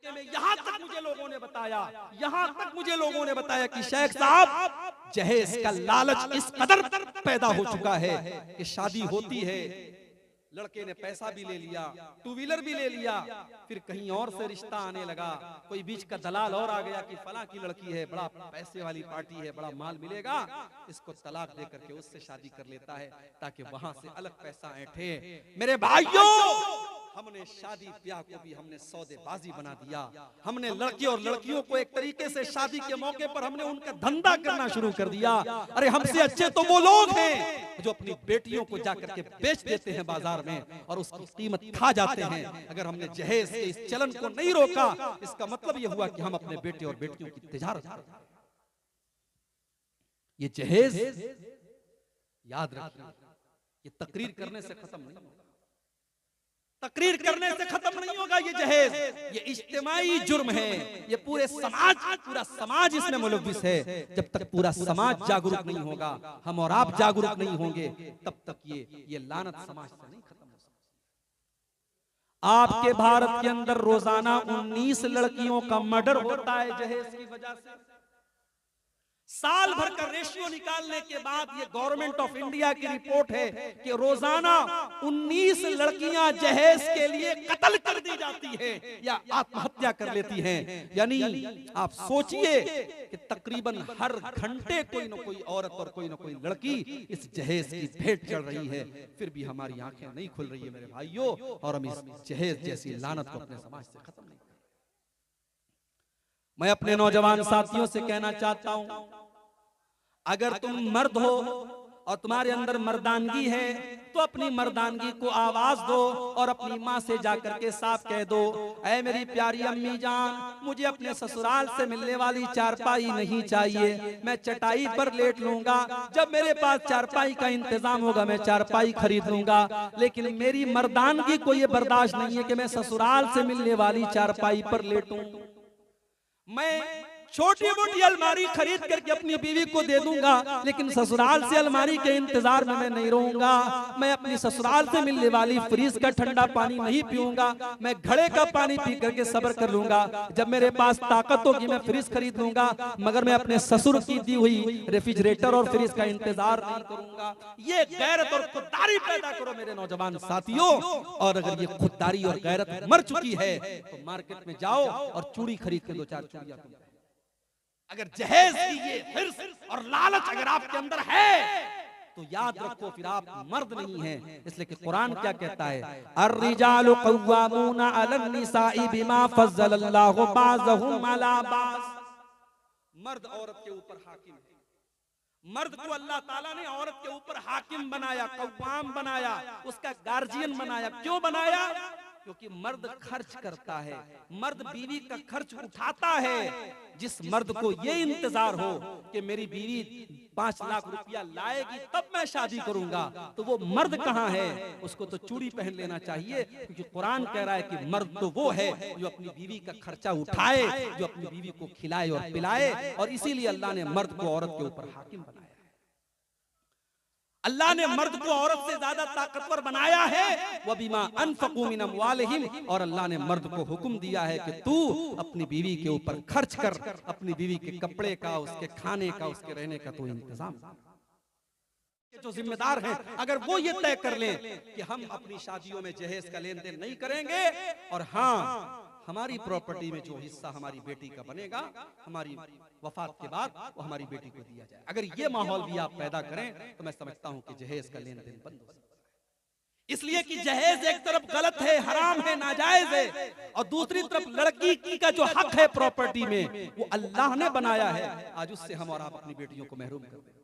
इलाके में यहाँ तक मुझे लोगों ने बताया कि शेख साहब जहेज का लालच इस कदर पैदा हो चुका है कि शादी होती है, लड़के ने पैसा भी ले लिया, टू व्हीलर भी ले लिया, फिर कहीं और से रिश्ता आने लगा, कोई बीच का दलाल और आ गया कि फला की लड़की है, बड़ा पैसे वाली पार्टी है, बड़ा माल मिलेगा, इसको तलाक दे करके उससे शादी कर लेता है ताकि वहां से अलग पैसा ऐंठे। मेरे भाइयों, हमने शादी ब्याह को भी हमने सौदेबाजी बना दिया। हमने लड़के और लड़कियों को एक तरीके से शादी के मौके पर हमने उनका धंधा करना शुरू कर दिया। अरे हमसे अच्छे तो वो लोग हैं जो अपनी बेटियों को जाकर के बेच देते हैं बाजार में और उसकी कीमत खा जाते हैं। अगर हमने जहेज के इस चलन को नहीं रोका, इसका मतलब ये हुआ कि हम अपने बेटे और बेटियों की तिजारत कर रहे हैं। ये जहेज याद रखिए, ये तकरीर करने से खत्म नहीं होगा, तकरीर करने से खत्म नहीं होगा। ये जहेज, ये इज्तिमाई जुर्म है, ये पूरा समाज इसमें मुलव्विस है। जब तक पूरा समाज जागरूक नहीं होगा, हम और आप जागरूक नहीं होंगे, तब तक ये लानत समाज से नहीं खत्म हो सकती। आपके भारत के अंदर रोजाना 19 लड़कियों का मर्डर होता है जहेज की वजह से। साल भर का रेशियो निकालने के बाद ये गवर्नमेंट ऑफ इंडिया की रिपोर्ट है कि रोजाना 19 लड़कियां जहेज के लिए कत्ल कर दी जाती हैं या आत्महत्या कर लेती हैं। यानी आप सोचिए कि तकरीबन हर घंटे कोई न कोई औरत और कोई न कोई लड़की इस जहेज की भेंट चढ़ रही है। फिर भी हमारी आंखें नहीं खुल रही है मेरे भाइयों, और हम इस जहेज जैसी लानत को अपने समाज से खत्म नहीं। मैं अपने नौजवान साथियों से कहना चाहता हूं, अगर तुम मर्द हो और तुम्हारे अंदर मर्दानगी है तो अपनी मर्दानगी को आवाज दो और अपनी माँ से जाकर के साफ कह दो, ऐ मेरी प्यारी अम्मी जान, मुझे अपने ससुराल से मिलने वाली चारपाई नहीं चाहिए, मैं चटाई पर लेट लूंगा। जब मेरे पास चारपाई का इंतजाम होगा मैं चारपाई खरीद लूंगा, लेकिन मेरी मर्दानगी को ये बर्दाश्त नहीं है कि मैं ससुराल से मिलने वाली चारपाई पर लेटूं। मैं छोटी मोटी अलमारी खरीद करके अपनी बीवी को दे दूंगा, लेकिन ससुराल से अलमारी के इंतजार में मैं नहीं रहूंगा। मैं अपनी ससुराल से मिलने वाली फ्रिज का ठंडा पानी नहीं पीऊंगा, मैं घड़े का पानी पी करके सब्र कर लूंगा। जब मेरे पास ताकत होगी मैं फ्रिज खरीद लूंगा, मगर मैं अपने ससुर की दी हुई रेफ्रिजरेटर और फ्रिज का इंतजार नहीं करूंगा। ये गैरत और खुददारी पैदा करो मेरे नौजवान साथियों। और अगर ये खुददारी और गैरत मर चुकी है तो मार्केट में जाओ और चूड़ी खरीद के 2-4 चूड़ियां। अगर जहेज की ये हिर्स और लालच अगर आपके अंदर है तो याद रखो फिर आप मर्द नहीं हैं। इसलिए कि कुरान क्या कहता है, अर्रिजालु कव्वामूना अलन निसाई बिमा फज़्ज़लल्लाहु बाज़हुम अला बाज़। मर्द औरत के ऊपर हाकिम है। मर्द को अल्लाह ताला ने औरत के ऊपर हाकिम बनाया, कव्वाम बनाया, उसका गार्जियन बनाया। क्यों बनाया? क्योंकि मर्द खर्च करता है, मर्द बीवी का खर्च उठाता है। जिस मर्द को ये इंतजार हो कि मेरी बीवी 5 लाख रुपया लाएगी तब मैं शादी करूंगा, तो वो मर्द कहाँ है? उसको तो चूड़ी पहन लेना चाहिए, क्योंकि कुरान कह रहा है कि मर्द तो वो है जो अपनी बीवी का खर्चा उठाए, जो अपनी बीवी को खिलाए और पिलाए। और इसीलिए अल्लाह ने मर्द को औरत के ऊपर हाकिम बनाया। अल्लाह ने मर्द को औरत से ज्यादा ताकतवर बनाया है। वबिमा अनफकू मिन अमवालिहिम, और अल्लाह ने मर्द को हुक्म दिया है कि तू अपनी बीवी के ऊपर खर्च कर, अपनी बीवी के कपड़े का, उसके खाने का, उसके रहने का तो इंतजाम। जो जिम्मेदार हैं अगर वो ये तय कर लें कि हम अपनी शादियों में जहेज का लेन देन नहीं करेंगे, और हाँ हमारी प्रॉपर्टी में जो हिस्सा हमारी बेटी का बनेगा हमारी वफात के बाद वो हमारी बेटी को दिया जाए, अगर ये माहौल भी आप पैदा करें तो मैं समझता हूं कि जहेज का लेन देन बंद हो सकता है। इसलिए कि जहेज एक तरफ गलत है, हराम है, नाजायज है, और दूसरी तरफ लड़की का जो हक है प्रॉपर्टी में वो अल्लाह ने बनाया है। आज उससे हम और आप अपनी बेटियों को महरूम कर देते हैं।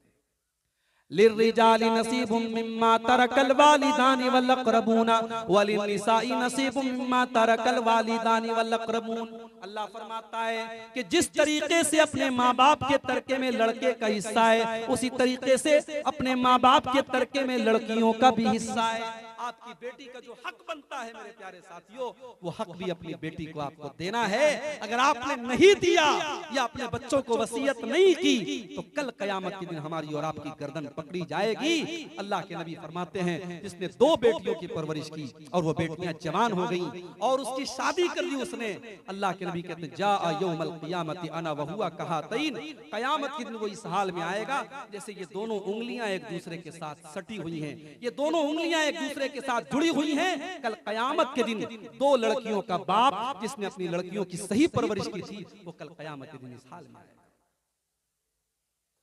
लिर्रिजाली नसीबुम मिम्मा तरकल वालिदानी वल अक़रबूना वलिन्निसाई नसीबुम मिम्मा तरकल वालिदानी वल अक़रबून। अल्लाह फरमाता है कि जिस तरीके से अपने माँ बाप के तरके में लड़के का हिस्सा है, उसी तरीके से अपने माँ बाप के तरके में लड़कियों का भी हिस्सा है। आपकी बेटी का जो हक बनता है मेरे प्यारे साथियों, वो हक भी अपनी बेटी को आपको देना है। अगर आपने नहीं दिया या अपने बच्चों को वसीयत नहीं की तो कल कयामत के दिन हमारी और आपकी गर्दन पकड़ी जाएगी। अल्लाह के नबी फरमाते हैं, जिसने 2 बेटियों की परवरिश की और वो बेटियां जवान हो गईं और उसकी शादी कर दी उसने, अल्लाह के नबी कहते हैं, जा यौमल क़ियामती अना व हुआ कहातैन, कयामत के दिन वो इस हाल में आएगा जैसे ये दोनों उंगलियां एक दूसरे के साथ सटी हुई हैं, ये दोनों उंगलियां एक दूसरे के साथ जुड़ी हुई हैं। कल कयामत के दिन 2 लड़कियों का बाप जिसने अपनी लड़कियों की सही परवरिश की थी, वो कल कयामत के दिन इस हाल में आएगा।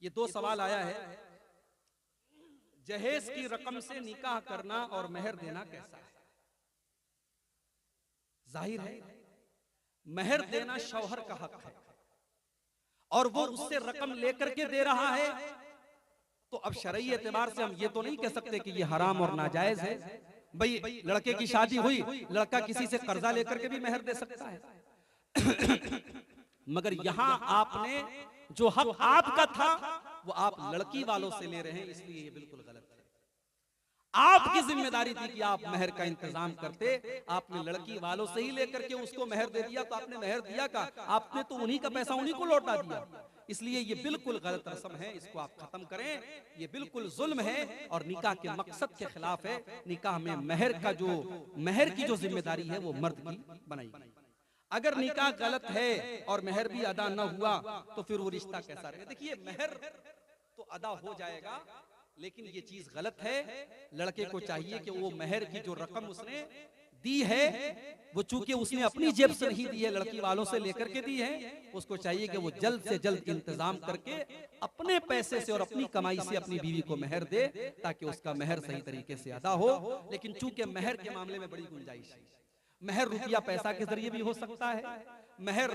ये 2 सवाल आया है, जहेज की रकम से निकाह करना और मेहर देना कैसा है? जाहिर है मेहर देना शौहर का हक है और वो उससे रकम लेकर के दे रहा है, तो अब शरई एतबार से हम ये तो नहीं कह सकते कि ये हराम और नाजायज है। भाई लड़के की शादी हुई, लड़का किसी से कर्जा लेकर के भी मेहर दे सकता है मगर यहां आपने जो हक आपका था वो आप लड़की वालों से ले रहे हैं, इसलिए ये बिल्कुल गलत है। आपकी जिम्मेदारी थी कि आप मेहर का इंतजाम करते, आपने लड़की वालों से ही लेकर के उसको मेहर दे दिया, तो आपने मेहर दिया का, आपने तो उन्हीं का पैसा उन्हीं को लौटा दिया। इसलिए ये बिल्कुल गलत रस्म है, इसको आप खत्म करें, ये बिल्कुल जुल्म है और निकाह के मकसद के खिलाफ है। निकाह में मेहर की जो जिम्मेदारी है वो मर्द की बनाई गई। अगर निकाह गलत है और मेहर भी अदा न हुआ तो फिर वो रिश्ता कैसा रहेगा? देखिए मेहर तो अदा हो जाएगा, लेकिन ये चीज गलत है। लड़के को चाहिए कि वो मेहर की जो रकम उसने दी है, वो चूंकि उसने अपनी जेब से नहीं दी है, लड़की वालों से लेकर के दी है, उसको चाहिए कि वो जल्द से जल्द इंतजाम करके अपने पैसे से और अपनी कमाई से अपनी बीवी को मेहर दे, ताकि उसका मेहर सही तरीके से अदा हो। लेकिन चूंकि मेहर के मामले में बड़ी गुंजाइश है, मेहर रुपया पैसा के जरिए भी हो सकता है, मेहर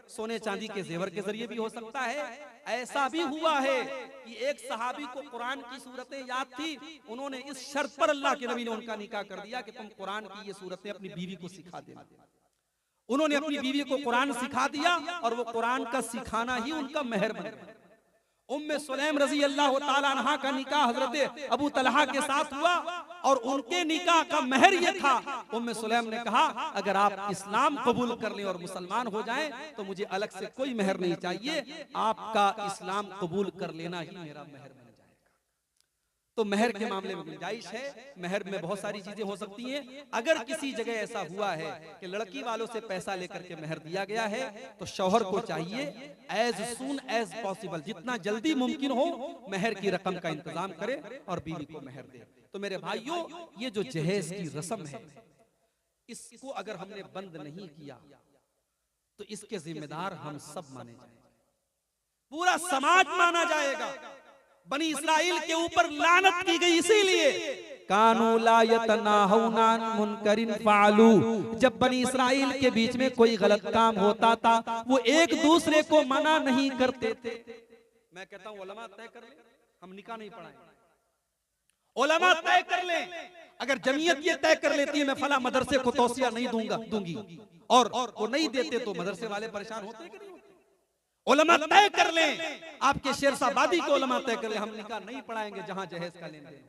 सोने चांदी के जेवर के जरिए भी हो सकता है। ऐसा भी हुआ है कि एक सहाबी को कुरान की सूरतें याद थी, उन्होंने इस शर्त पर अल्लाह के नबी ने उनका निकाह कर दिया कि तुम कुरान की ये सूरतें अपनी बीवी को सिखा देना। उन्होंने अपनी बीवी को कुरान सिखा दिया और वो कुरान का सिखाना ही उनका मेहर बन गया। उम्मे सुलैम रजी अल्लाह ताला अन्हा का निकाह हजरत अबू तलहा के साथ हुआ और उनके निकाह का मेहर ये था, उम्मे सुलैम ने कहा अगर आप इस्लाम कबूल कर लें और मुसलमान हो जाएं तो मुझे अलग से कोई मेहर नहीं चाहिए, आपका इस्लाम कबूल कर लेना ही मेरा मेहर बन जाएगा। तो मेहर के मामले में गुंजाइश है, मेहर में बहुत सारी चीजें हो सकती हैं। अगर किसी जगह ऐसा हुआ है कि लड़की वालों से पैसा लेकर के मेहर दिया गया है तो शौहर को चाहिए एज सून एज पॉसिबल, जितना जल्दी मुमकिन हो मेहर की रकम का इंतजाम करे और बीवी को मेहर दे। तो मेरे भाइयों, ये जो जहेज की रस्म है, इसको अगर हमने बंद नहीं किया तो इसके जिम्मेदार हम सब माने जाएंगे, पूरा समाज माना जाएगा। बनी इस्राइल के ऊपर लानत की गई इसीलिए कानू ला यतनाहूना अन मुनकरिन फ़अलू, जब बनी इस्राइल के बीच में कोई गलत काम होता था वो एक दूसरे को मना नहीं करते थे। मैं कहता हूं उलमा तय कर ले, हम निकाह नहीं पढ़ाएंगे, उलमा तय कर ले। अगर जमीयत ये तय कर लेती है मैं फला मदरसे को तौसिया नहीं दूंगी और वो नहीं देते तो मदरसे वाले परेशान होते हैं कि नहीं होते? उलमा तय कर लें, आपके शेरशाबादी को उलमा तय कर ले, हम निकाह नहीं पढ़ाएंगे जहां जहेज का लेन देन।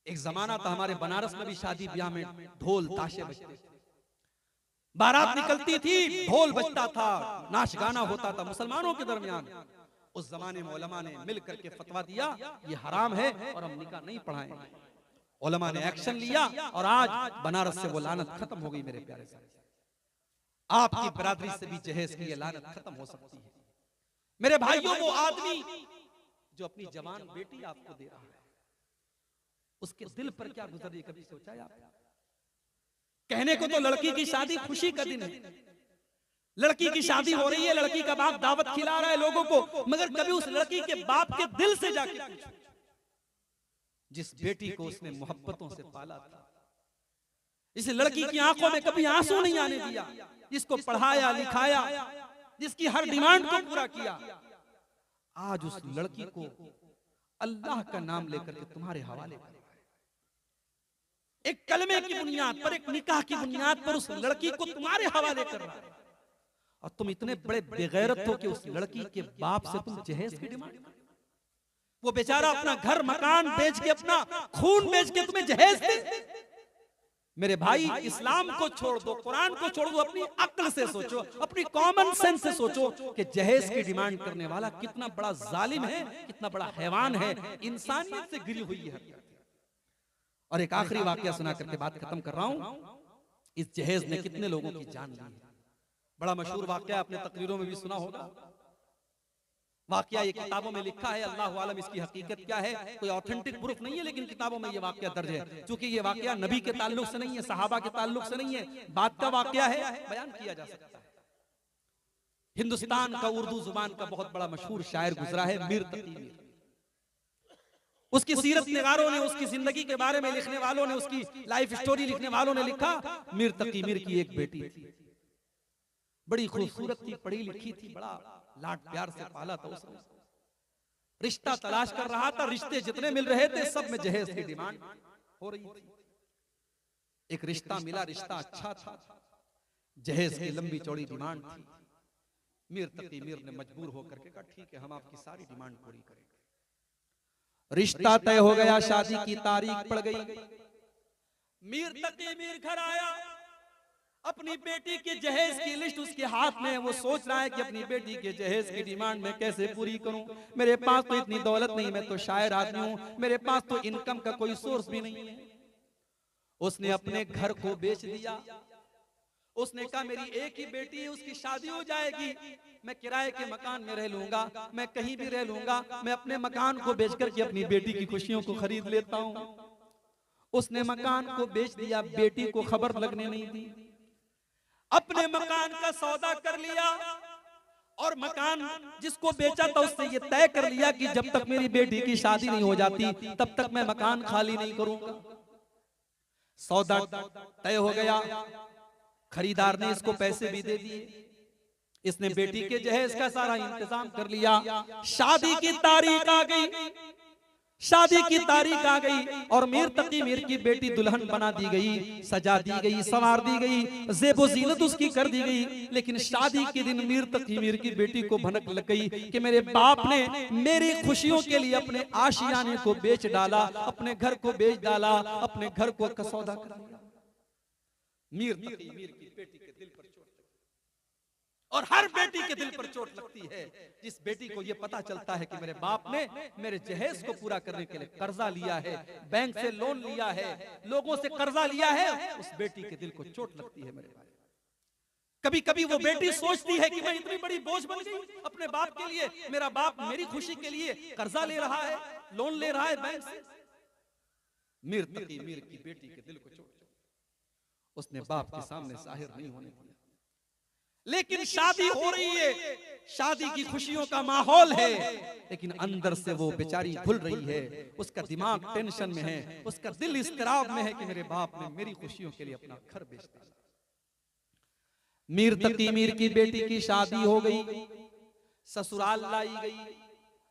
एक जमाना था हमारे बनारस में भी शादी ब्याह में ढोल ताशे बजते, बारात निकलती थी, ढोल बजता था, नाच गाना होता था मुसलमानों के दरमियान। उस जमाने में उलमा ने मिल करके फतवा दिया ये हराम है और हम निकाह नहीं पढ़ाएंगे। उलमा ने एक्शन लिया और आज बनारस से वो लानत खत्म हो गई। मेरे प्यारे साथी, आपकी बरादरी से भी जहेज की ये लानत खत्म हो सकती है। मेरे भाइयों, वो आदमी जो अपनी जवान बेटी आपको दे रहा है उसके दिल पर क्या गुजर रही, कभी सोचा है आपने? कहने को तो लड़की की शादी खुशी का दिन है, लड़की की शादी हो रही है, लड़की का बाप दावत खिला रहा है लोगों को, मगर कभी उस लड़की के बाप के दिल से जाके पूछो, जिस बेटी को उसने मोहब्बतों से पाला था, इस लड़की की आंखों में कभी आंसू नहीं आने दिया, जिसको पढ़ाया लिखाया, जिसकी हर डिमांड को पूरा किया, आज उस लड़की को अल्लाह का नाम लेकर के तुम्हारे हवाले कर, एक कलमे की बुनियाद पर, एक निकाह की बुनियाद पर उस लड़की को तुम्हारे हवाले कर रहा है, और तुम इतने बड़े बेगैरत हो कि उस लड़की के बाप से तुम जहेज की डिमांड। वो बेचारा अपना घर मकान बेच के, अपना खून बेच के तुम्हें जहेज दे। मेरे भाई, इस्लाम को छोड़ दो, कुरान को छोड़ दो, अपनी अक्ल से सोचो, अपनी कॉमन सेंस से सोचो कि जहेज की डिमांड करने वाला कितना बड़ा जालिम है, कितना बड़ा हैवान है, इंसानियत से गिरी हुई है। और एक आखिरी वाकया सुना करके बात खत्म कर रहा हूं। इस जहेज ने कितने लोगों की जान ली है। बड़ा मशहूर वाकया, आपने तकरीरों में भी सुना होगा। वाकया ये किताबों में लिखा है, अल्लाह आलम इसकी हकीकत क्या है, कोई ऑथेंटिक प्रूफ नहीं है, लेकिन किताबों में ये वाकया दर्ज है। क्योंकि ये वाकया नबी के ताल्लुक से नहीं है, सहाबा के ताल्लुक से नहीं है, बात का वाकया है, बयान किया जा सकता है। हिंदुस्तान का उर्दू जुबान का बहुत बड़ा मशहूर शायर गुजरा है, मीर तकी मीर। उसकी सीरत निगारों ने, उसकी जिंदगी के बारे में लिखने वालों ने, उसकी लाइफ स्टोरी लिखने वालों ने लिखा, मीर तकी मीर की एक बेटी थी, बड़ी खूबसूरत थी, पढ़ी लिखी थी, बड़ा लाड प्यार से पाला था उसने। रिश्ता तलाश कर रहा था, रिश्ते जितने मिल रहे थे सब में जहेज की डिमांड हो रही थी। एक रिश्ता मिला, रिश्ता अच्छा था, जहेज की लंबी चौड़ी डिमांड थी। मीर तकी मीर ने मजबूर होकर के कहा, ठीक है, हम आपकी सारी डिमांड पूरी करेंगे। रिश्ता तय हो गया, शादी की तारीख पड़ गई। मीर तकी मीर घर आया, अपनी बेटी के जहेज की लिस्ट उसके हाथ में है। वो सोच रहा है कि अपनी बेटी के जहेज की डिमांड मैं कैसे पूरी करूं। मेरे पास तो इतनी दौलत नहीं, मैं तो शायर आदमी हूं, मेरे पास तो इनकम का कोई सोर्स भी नहीं है। उसने अपने घर को बेच दिया। उसने कहा, मेरी एक ही बेटी है, उसकी शादी हो जाएगी, मैं किराए के मकान में रह लूंगा, मैं कहीं भी रह लूंगा, मैं अपने मकान को बेच करके अपनी बेटी की खुशियों को खरीद लेता हूं। उसने मकान को बेच दिया, बेटी को खबर लगने नहीं दी। अपने मकान का सौदा कर लिया और मकान जिसको बेचा था उससे ये तय कर लिया कि जब तक मेरी बेटी की शादी नहीं हो जाती तब तक मैं मकान खाली नहीं करूंगा। सौदा तय हो गया, खरीदार ने इसको पैसे भी दे दिए, इसने बेटी के जहेज का सारा इंतजाम कर लिया। शादी की तारीख आ गई, शादी की तारीख आ गई और मीर तकी मीर की बेटी दुल्हन बना दी गई, सजा दी गई, संवार दी गई, ज़ेबो ज़ीनत उसकी कर दी गई। लेकिन शादी के दिन मीर तकी मीर की बेटी को भनक लग गई कि मेरे बाप ने मेरी खुशियों के लिए अपने आशियाने को बेच डाला, अपने घर को बेच डाला, अपने घर को सौदा कर लिया। मीर तकी मीर की बेटी के दिल पर चोट लगी। और हर बेटी के दिल पर चोट लगती है जिस बेटी को यह पता चलता है कि मेरे बाप ने मेरे जहेज को पूरा करने के लिए कर्जा लिया है, बैंक से लोन लिया है, लोगों से कर्जा लिया है। उस बेटी के दिल को चोट लगती है मेरे भाई। कभी कभी वो बेटी सोचती है कि मैं इतनी बड़ी बोझ बन गई अपने बाप के लिए, मेरा बाप मेरी खुशी के लिए कर्जा ले रहा है, लोन ले रहा है बैंक से। मीर तकी मीर की बेटी के दिल को चोट, उसने बाप के सामने जाहिर नहीं होने दिया। लेकिन शादी हो रही है, शादी की खुशियों का माहौल है, लेकिन अंदर से वो बेचारी भूल रही है, उसका दिमाग टेंशन में है, उसका दिल इस्तराब में है कि मेरे बाप ने मेरी खुशियों के लिए अपना घर बेच दिया। मीर तकी मीर की बेटी की शादी हो गई, ससुराल लाई गई,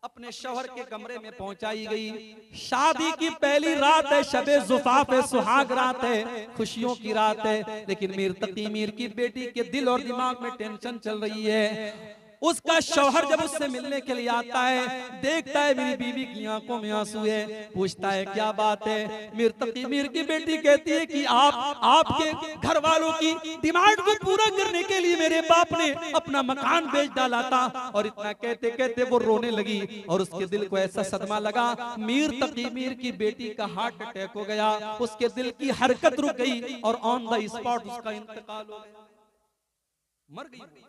अपने शौहर के कमरे में पहुंचाई गई। शादी की पहली रात है, शबे ज़ुफ़ाफ़ है, सुहाग रात है, खुशियों की रात है। लेकिन मीर तकी मीर की बेटी के दिल और दिमाग में टेंशन चल रही है। उसका शौहर जब उससे मिलने के लिए आता है, देखता है मेरी बीवी की आंखों में आंसू है, पूछता है क्या बात है। मीर तकी मीर की बेटी कहती है कि आपके घर वालों की डिमांड को पूरा करने के लिए मेरे बाप ने अपना मकान बेच डाला था। और इतना कहते कहते वो रोने लगी और उसके दिल को ऐसा सदमा लगा, मीर तकी मीर की बेटी का हार्ट अटैक हो गया, उसके दिल की हरकत रुक गई और ऑन द स्पॉट उसका इंतकाल हो गया, मर गई।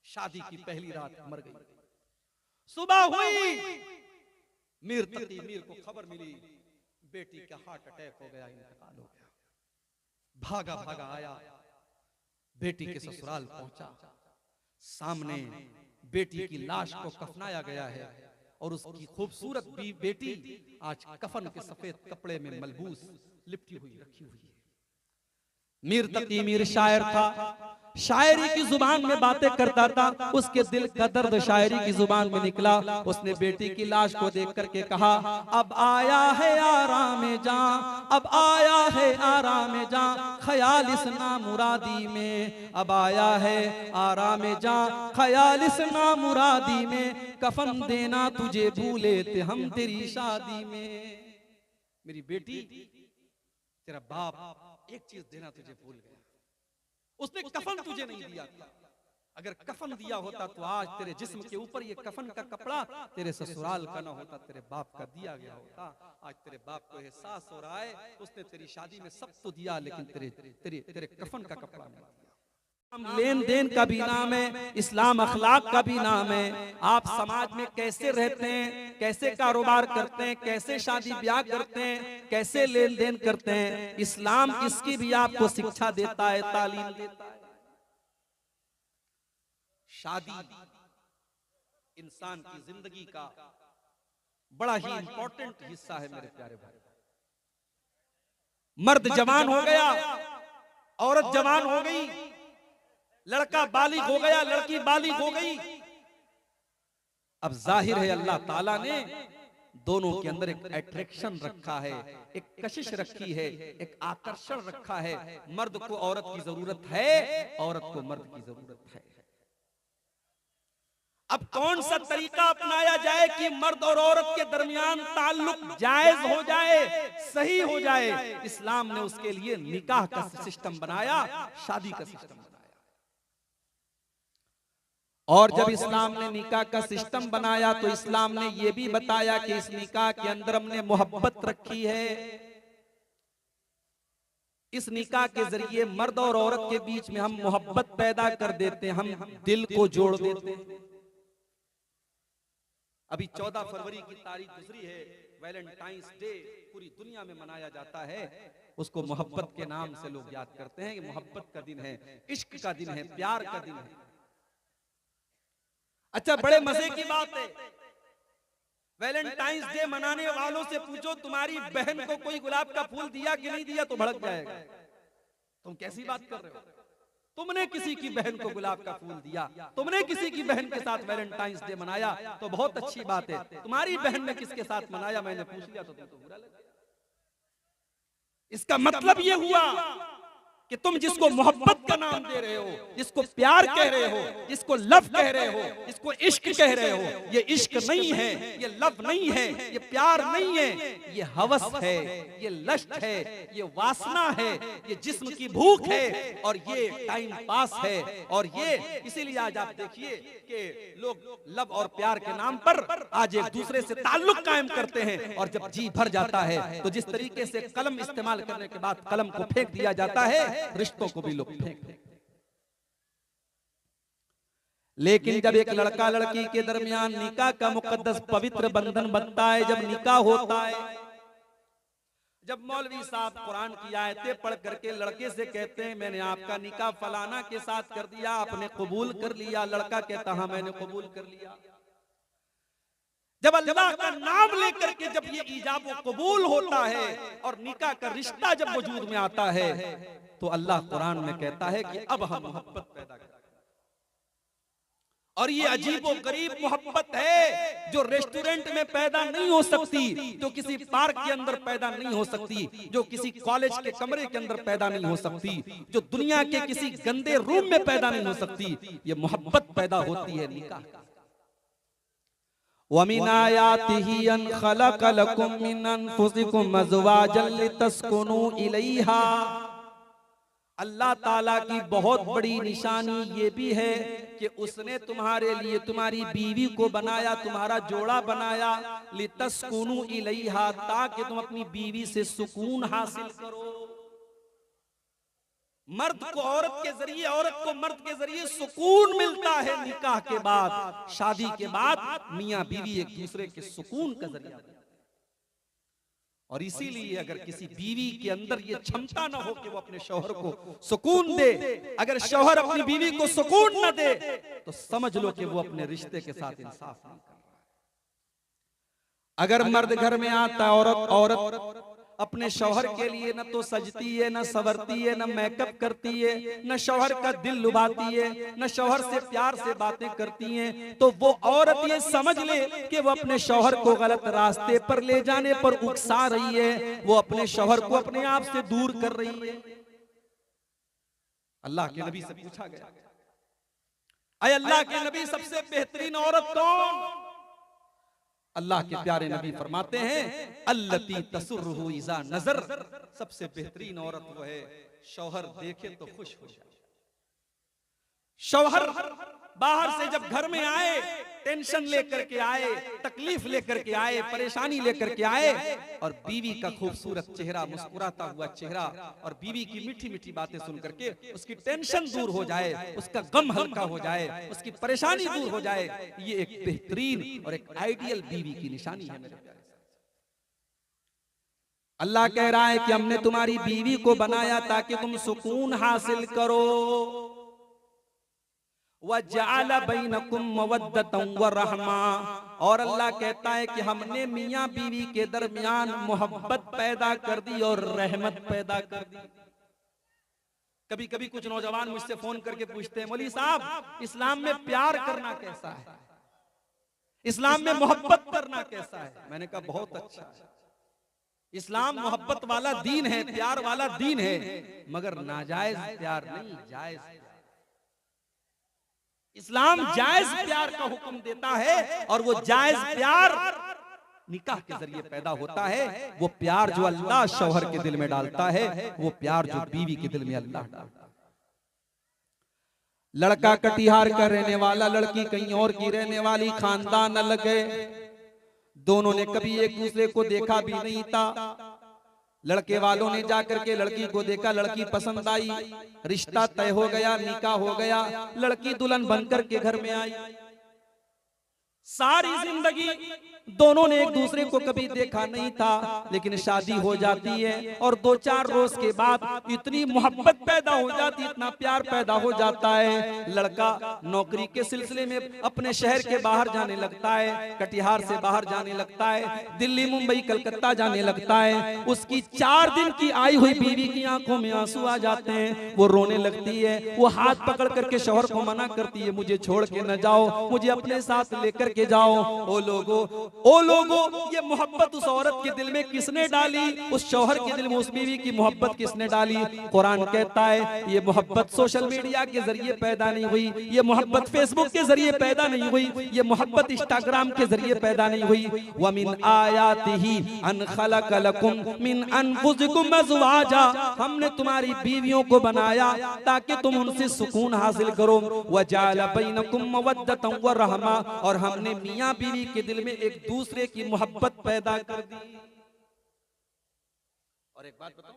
शादी की पहली रात मर गई। सुबह हुई, मीर तकी मीर को खबर मिली बेटी का हार्ट अटैक हो गया, इंतकाल हो गया। भागा भागा आया, बेटी के ससुराल पहुंचा, सामने बेटी की लाश को कफनाया गया है और उसकी खूबसूरत बेटी आज कफन के सफेद कपड़े में मलबूस लिपटी हुई रखी हुई है। मीर तकी मीर शायर था, शायरी की जुबान में बातें करता था। उसके दिल का दर्द शायरी की जुबान में निकला। उसने बेटी की लाश को देख करके कहा, अब आया है आराम जां, अब आया है आराम जां, ख्याल इस नामुरादी में, अब आया है आराम जां, ख्याल इस नामुरादी में, कफन देना तुझे भूले थे हम तेरी शादी में। मेरी बेटी, तेरा बाप एक चीज देना तुझे भूल गया, उसने कफन तुझे नहीं दिया था। अगर कफन दिया होता तो आज तेरे जिस्म के ऊपर ये कफन का कपड़ा तेरे ससुराल का ना होता, तेरे बाप का दिया गया होता। आज तेरे बाप को एहसास हो रहा है, उसने तेरी शादी में सब तो दिया, लेकिन तेरे कफन का कपड़ा नहीं दिया। लेन देन का भी नाम है, इस्लाम अखलाक का भी नाम है। आप समाज में कैसे रहते हैं, कैसे कारोबार करते हैं, कैसे शादी ब्याह करते हैं, कैसे लेन देन करते हैं, इस्लाम इसकी भी आपको शिक्षा देता है, तालीम देता है। शादी इंसान की जिंदगी का बड़ा ही इंपॉर्टेंट हिस्सा है मेरे प्यारे भाई। मर्द जवान हो गया, औरत जवान हो गई, लड़का बालिग हो गया, लड़की बालिग हो गई। अब जाहिर है अल्लाह ताला ने दोनों के अंदर एक अट्रैक्शन रखा है, एक कशिश रखी है, एक आकर्षण रखा है। मर्द को औरत की जरूरत है, औरत को मर्द की जरूरत है। अब कौन सा तरीका अपनाया जाए कि मर्द और औरत के दरमियान ताल्लुक जायज हो जाए, सही हो जाए। इस्लाम ने उसके लिए निकाह का सिस्टम बनाया, शादी का सिस्टम बनाया। और जब इस्लाम ने निकाह का सिस्टम बनाया तो इस्लाम ने यह भी बताया कि इस निकाह के अंदर हमने मोहब्बत रखी है। इस निकाह के जरिए मर्द और औरत के बीच में हम मोहब्बत पैदा कर देते हैं, हम दिल को जोड़ देते हैं। अभी 14 फरवरी की तारीख गुजरी है, वैलेंटाइंस डे पूरी दुनिया में मनाया जाता है। उसको मोहब्बत के नाम से लोग याद करते हैं कि मोहब्बत का दिन है, इश्क का दिन है, प्यार का दिन है। अच्छा, बड़े मजे की बात है, वैलेंटाइंस डे मनाने वालों से पूछो तुम्हारी बहन को कोई गुलाब का फूल दिया कि नहीं दिया, तो भड़क जाएगा। तुम कैसी बात कर रहे हो? तुमने किसी की बहन को गुलाब का फूल दिया, तुमने किसी की बहन के साथ वैलेंटाइंस डे मनाया तो बहुत अच्छी बात है। तुम्हारी बहन ने किसके साथ मनाया मैंने पूछ लिया तो तुम तो बुरा लगा। इसका मतलब ये हुआ कि तुम जिसको मोहब्बत का नाम दे रहे हो, जिसको प्यार कह रहे हो, जिसको लव कह रहे हो, जिसको इश्क कह रहे हो, ये इश्क नहीं है, ये लव नहीं है, ये प्यार नहीं है, ये हवस है, ये लस्ट है, ये वासना है, ये जिस्म की भूख है और ये टाइम पास है। और ये इसीलिए आज आप देखिए कि लोग लव और प्यार के नाम पर आज एक दूसरे से ताल्लुक कायम करते हैं, और जब जी भर जाता है तो जिस तरीके से कलम इस्तेमाल करने के बाद कलम को फेंक दिया जाता है, रिश्तों को भी लोग फेंक देते। लेकिन जब एक लड़का लड़की के दरमियान निकाह का मुकद्दस पवित्र बंधन बनता है, जब निकाह होता है, जब मौलवी साहब कुरान की आयतें पढ़ करके लड़के से कहते हैं मैंने आपका निकाह फलाना के साथ कर दिया, आपने कबूल कर लिया, लड़का कहता हाँ मैंने कबूल कर लिया। जब अल्लाह का नाम लेकर के जब ये ईजाब व कबूल होता है और निकाह का रिश्ता जब वजूद में आता है तो अल्लाह कुरान में कहता है कि अब हम मोहब्बत पैदा करें। और ये अजीब व गरीब मोहब्बत है जो रेस्टोरेंट में पैदा नहीं हो सकती, जो किसी पार्क के अंदर पैदा नहीं हो सकती, जो किसी कॉलेज के कमरे के अंदर पैदा नहीं हो सकती, जो दुनिया के किसी गंदे रूम में पैदा नहीं हो सकती। ये मोहब्बत पैदा होती है निकाह। वमिन आयातिही अन खलक लकुम मिन अनफुसिकुम अज़वाजन लितस्कुनू इलैहा। अल्लाह ताला की बहुत बड़ी निशानी ये भी है कि उसने तुम्हारे लिए तुम्हारी बीवी को बनाया, तुम्हारा जोड़ा बनाया, लितस्कुनू इलैहा, ताकि तुम अपनी बीवी से सुकून हासिल करो। मर्द को औरत के जरिए, औरत को मर्द के जरिए सुकून मिलता है निकाह के बाद, शादी के बाद मियां बीवी एक दूसरे के सुकून का जरिया। और इसीलिए अगर किसी बीवी के अंदर ये क्षमता ना हो कि वो अपने शौहर को सुकून दे, अगर शौहर अपनी बीवी को सुकून न दे तो समझ लो कि वो अपने रिश्ते के साथ इंसाफ नहीं कर रहा है। अगर मर्द घर में आता है, औरत अपने शौहर के लिए न तो सजती है, न संवरती है, न मेकअप करती है, न शौहर का दिल लुभाती है, न शौहर से प्यार से बातें करती हैं, तो वो औरत ये समझ ले कि वो अपने शौहर को गलत रास्ते पर ले जाने पर उकसा रही है, वो अपने शौहर को अपने आप से दूर कर रही है। अल्लाह के नबी से पूछा गया, अय अल्लाह के नबी सबसे बेहतरीन औरत कौन? अल्लाह के प्यारे नबी फरमाते हैं, अल्लती तसुर्रुहु इज़ा नज़र, सबसे बेहतरीन औरत वो है शौहर देखे तो खुश हो जाए। शौहर बाहर से जब घर में आए, टेंशन लेकर के आए, तकलीफ लेकर के आए, परेशानी लेकर के आए, और बीवी का खूबसूरत चेहरा, मुस्कुराता हुआ चेहरा और बीवी की मीठी मीठी बातें सुन करके उसकी टेंशन दूर हो जाए, उसका गम हल्का हो जाए, उसकी परेशानी दूर हो जाए, ये एक बेहतरीन और एक आइडियल बीवी की निशानी है मेरे प्यारे। अल्लाह कह रहा है कि हमने तुम्हारी बीवी को बनाया ताकि तुम सुकून हासिल करो। वजअल बैनकुम मवद्दतन व रहमा, और अल्लाह कहता है कि हमने मियाँ बीवी के दरमियान मोहब्बत पैदा कर दी और रहमत पैदा कर दी। कभी कभी कुछ नौजवान मुझसे फोन करके पूछते हैं, मौलवी साहब इस्लाम में प्यार करना कैसा है, इस्लाम में मोहब्बत करना कैसा है? मैंने कहा बहुत अच्छा है, इस्लाम मोहब्बत वाला दीन है, प्यार वाला दीन है, मगर नाजायज प्यार नहीं, जायज प्यार। इस्लाम जायज प्यार का हुक्म देता है, और वो जायज प्यार निकाह के जरिए पैदा होता है। वो प्यार जो अल्लाह शौहर के दिल में डालता है, वो प्यार जो बीवी के दिल में अल्लाह डालता है। लड़का कटिहार का रहने वाला, लड़की कहीं और की रहने वाली, खानदान अलग है, दोनों ने कभी एक दूसरे को देखा भी नहीं था। लड़के वालों ने जाकर के लड़की को देखा, लड़की पसंद आई, रिश्ता तय हो गया, निकाह हो गया, लड़की दुल्हन बनकर के घर में आई। सारी जिंदगी दोनों ने एक दूसरे को कभी देखा नहीं था, लेकिन शादी हो जाती है और 2-4 रोज के बाद इतनी मोहब्बत पैदा हो जाती, इतना प्यार पैदा हो जाता है। लड़का नौकरी के सिलसिले में अपने शहर के बाहर जाने लगता है, कटिहार से बाहर जाने लगता है, दिल्ली मुंबई कलकत्ता जाने लगता है। उसकी 4 दिन की आई हुई बीवी की आंखों में आंसू आ जाते हैं, वो रोने लगती है, वो हाथ पकड़ करके शौहर को मना करती है, मुझे छोड़ के न जाओ, मुझे अपने साथ लेकर के जाओ। ओ लोगो, ये मोहब्बत उस औरत के दिल में किसने डाली? उस शौहर के दिल में उस बीवी की मोहब्बत किसने डाली? कुरान कहता है ये मोहब्बत सोशल मीडिया के जरिए पैदा नहीं हुई, ये मोहब्बत फेसबुक के जरिए पैदा नहीं हुई, ये मोहब्बत इंस्टाग्राम के जरिए पैदा नहीं हुई। वमिन आयातिही अन खलक लकुम मिन अनफुसिकुम अज़वाजा, हमने तुम्हारी बीवियों को बनाया ताकि तुम उनसे सुकून हासिल करो। वजअल बैनकुम मवद्दतन व रहमा, और हमने मियाँ बीवी के दिल में एक दूसरे की मोहब्बत पैदा कर दी। और एक बात बताऊं,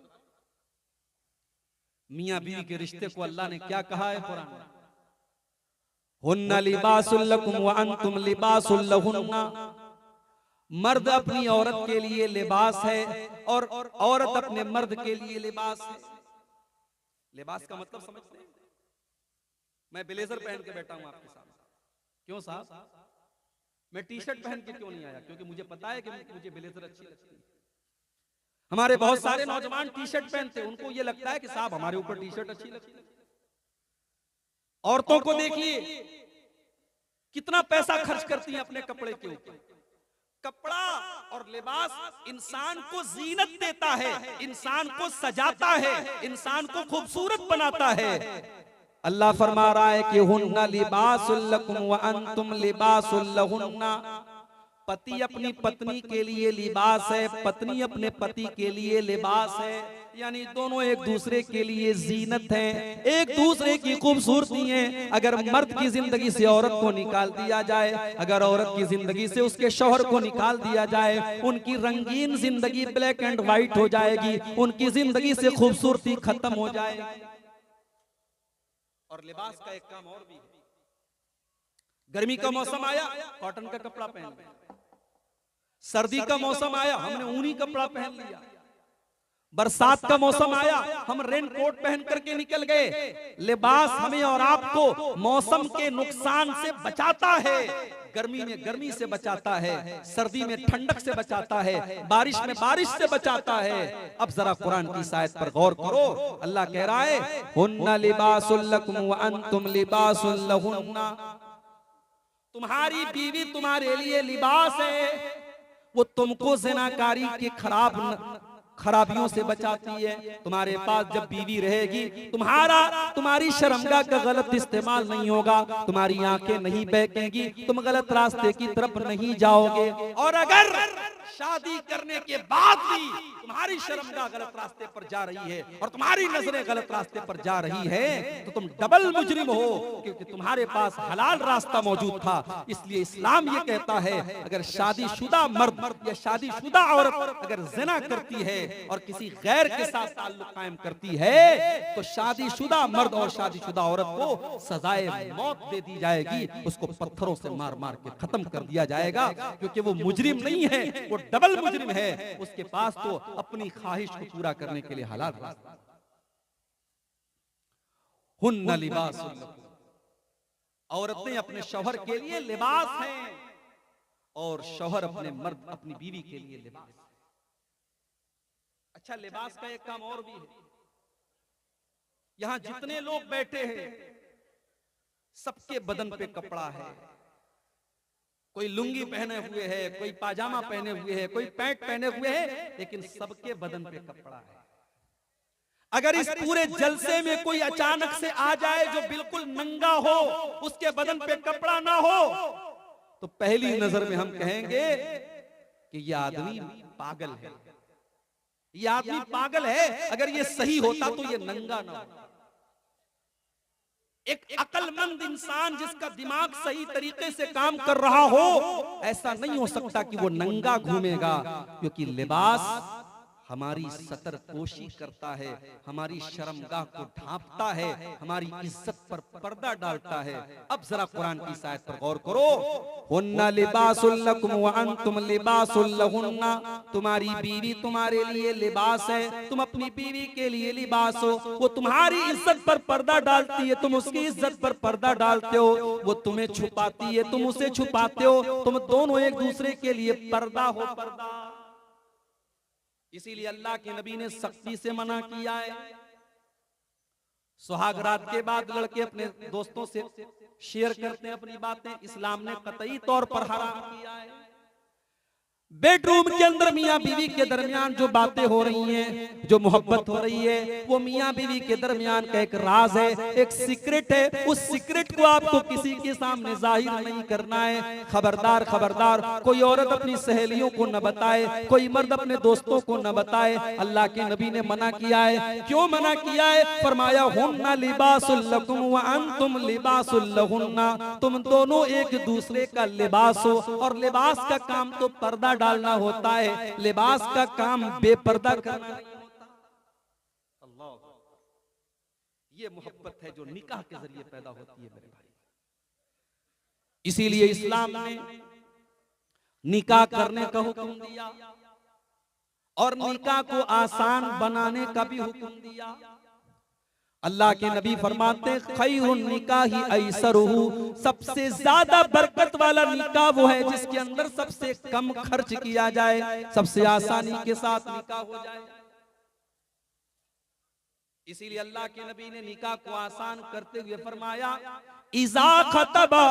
मियाँ बीवी के रिश्ते को अल्लाह ने क्या कहा है कुरान में? हुन्ना लिबासुल लकुम व अंतुम लिबासुल लहुन्ना, मर्द अपनी औरत के लिए लिबास है और औरत अपने मर्द के लिए लिबास है। लिबास का मतलब समझते हैं? मैं ब्लेजर पहन के बैठा हूं आपके सामने, क्यों साहब? मैं टी शर्ट पहन के क्यों नहीं आया? क्योंकि मुझे पता है कि मुझे ब्लेजर अच्छी लगती है। हमारे बहुत सारे नौजवान टी शर्ट पहनते हैं, उनको ये लगता है कि साहब हमारे ऊपर टी शर्ट अच्छी लगती है। औरतों को देखिए कितना पैसा खर्च करती हैं अपने कपड़े के ऊपर। कपड़ा और लिबास इंसान को जीनत देता है, इंसान को सजाता है, इंसान को खूबसूरत बनाता है। अल्लाह फरमा रहा है कि हुन्ना लिबासुल लकुम व अंतुम लिबासुल लहुन्ना, पति अपनी पत्नी के लिए लिबास है, पत्नी अपने पति के लिए लिबास है, यानी दोनों एक दूसरे के लिए जीनत हैं, एक दूसरे की खूबसूरती है। अगर मर्द की जिंदगी से औरत को निकाल दिया जाए, अगर औरत की जिंदगी से उसके शौहर को निकाल दिया जाए, उनकी रंगीन जिंदगी ब्लैक एंड व्हाइट हो जाएगी, उनकी जिंदगी से खूबसूरती खत्म हो जाएगी। और लिबास का एक काम और भी है, गर्मी का मौसम आया कॉटन का कपड़ा पहन लिया, सर्दी का मौसम आया हमने ऊनी कपड़ा पहन लिया, बरसात का मौसम आया, हम रेन कोट पहन करके निकल गए। लिबास हमें और आपको मौसम के नुकसान से बचाता है। गर्मी में गर्मी से बचाता है, सर्दी में ठंडक से बचाता है, बारिश में बारिश से बचाता है। अब जरा कुरान की इस आयत पर गौर करो। अल्लाह कह रहा है, हुन्ना लिबासुल लकुम व अंतुम लिबासुल लहुन्ना। तुम्हारी बीवी तुम्हारे लिए लिबास है, वो तुमको ज़िनाकारी के खराबियों से बचाती है। तुम्हारे पास जब बीवी रहेगी, तुम्हारी शर्मगाह का गलत इस्तेमाल नहीं होगा, तुम्हारी आंखें नहीं बहकेंगी, तुम गलत रास्ते की तरफ नहीं जाओगे। और अगर शादी करने के बाद भी तुम्हारी शर्मगाह गलत रास्ते पर जा रही है और तुम्हारी नजरें गलत रास्ते पर जा रही है, तो तुम डबल मुजरिम हो, क्योंकि तुम्हारे पास हलाल रास्ता मौजूद था। इसलिए इस्लाम ये कहता है, अगर शादीशुदा मर्द या शादीशुदा औरत अगर जिना करती है और किसी गैर के साथ ताल्लुक कायम करती है, तो शादीशुदा मर्द और शादीशुदा औरत को सजाए मौत दे दी जाएगी। उसको पत्थरों से मार मार के खत्म कर दिया जाएगा, क्योंकि वो मुजरिम नहीं है, वो डबल मुजरिम है। उसके पास तो अपनी ख्वाहिश को पूरा करने के लिए हलाल रास्ता। हुन्ना लिबासुल लकुम, औरतें अपने शौहर के लिए लिबास हैं और शौहर अपने मर्द अपनी बीवी के लिए लिबास है। अच्छा, लिबास का एक काम और भी है। यहां जितने लोग बैठे हैं, सबके बदन पे कपड़ा है। कोई लुंगी पहने हुए है, कोई पाजामा पहने हुए है, कोई पैंट पहने हुए है, लेकिन सबके बदन पे कपड़ा है। अगर इस पूरे जलसे में कोई अचानक से आ जाए जो बिल्कुल नंगा हो, उसके बदन पे कपड़ा ना हो, तो पहली नजर में हम कहेंगे कि यह आदमी पागल है, ये आदमी पागल है। अगर ये सही होता तो ये नंगा ना होता। एक अक्लमंद इंसान जिसका दिमाग सही तरीके से काम कर रहा हो, ऐसा नहीं हो सकता कि वो नंगा घूमेगा, क्योंकि लिबास हमारी सतरपोशी करता है, हमारी शर्मगाह को ढांपता है, हमारी इज्जत पर पर्दा डालता है। अब जरा कुरान की इस आयत पर गौर करो। हुन्ना लिबासुल लकुम व अंतुम लिबासुल लहुन्ना, तुम्हारी बीवी तुम्हारे लिए लिबास है, तुम अपनी बीवी के लिए लिबास हो। वो तुम्हारी इज्जत पर पर्दा डालती है, तुम उसकी इज्जत पर पर्दा डालते हो। वो तुम्हें छुपाती है, तुम उसे छुपाते हो। तुम दोनों एक दूसरे के लिए पर्दा हो, पर्दा। इसीलिए अल्लाह के नबी ने सख्ती से मना किया है। सुहाग रात के बाद लड़के अपने दोस्तों से शेयर करते हैं अपनी बातें, इस्लाम ने कतई तौर पर हराम किया है। बेडरूम के अंदर मियां बीवी के दरमियान जो बातें हो रही हैं, जो मोहब्बत हो रही है, वो मियां बीवी के दरमियान का एक राज है, एक सीक्रेट है। उस सीक्रेट को आपको किसी के सामने जाहिर नहीं करना है। खबरदार, खबरदार, कोई औरत अपनी सहेलियों को न बताए, कोई मर्द अपने दोस्तों को न बताए। अल्लाह के नबी ने मना किया है। क्यों मना किया है? फरमाया, हुन्ना लिबासुल लकुम व अंतुम लिबासुल लहुन्ना, तुम दोनों एक दूसरे का लिबास हो। और लिबास का काम तो पर्दा डालना होता है, लिबास का काम बेपर्दा करना नहीं होता। अल्लाह, ये मोहब्बत है जो निकाह के जरिए पैदा होती है मेरे भाई। इसीलिए इस्लाम ने निकाह करने का हुक्म दिया और निकाह को आसान बनाने का भी हुक्म दिया। अल्लाह के नबी फरमाते, खैरुन निकाही ऐसरुहु, सबसे ज्यादा बरकत वाला निकाह वो है जिसके अंदर सबसे कम खर्च किया जाए, सबसे आसानी के साथ निकाह हो जाए। इसीलिए अल्लाह के नबी ने निकाह को आसान करते हुए फरमाया, इज़ा खतबा,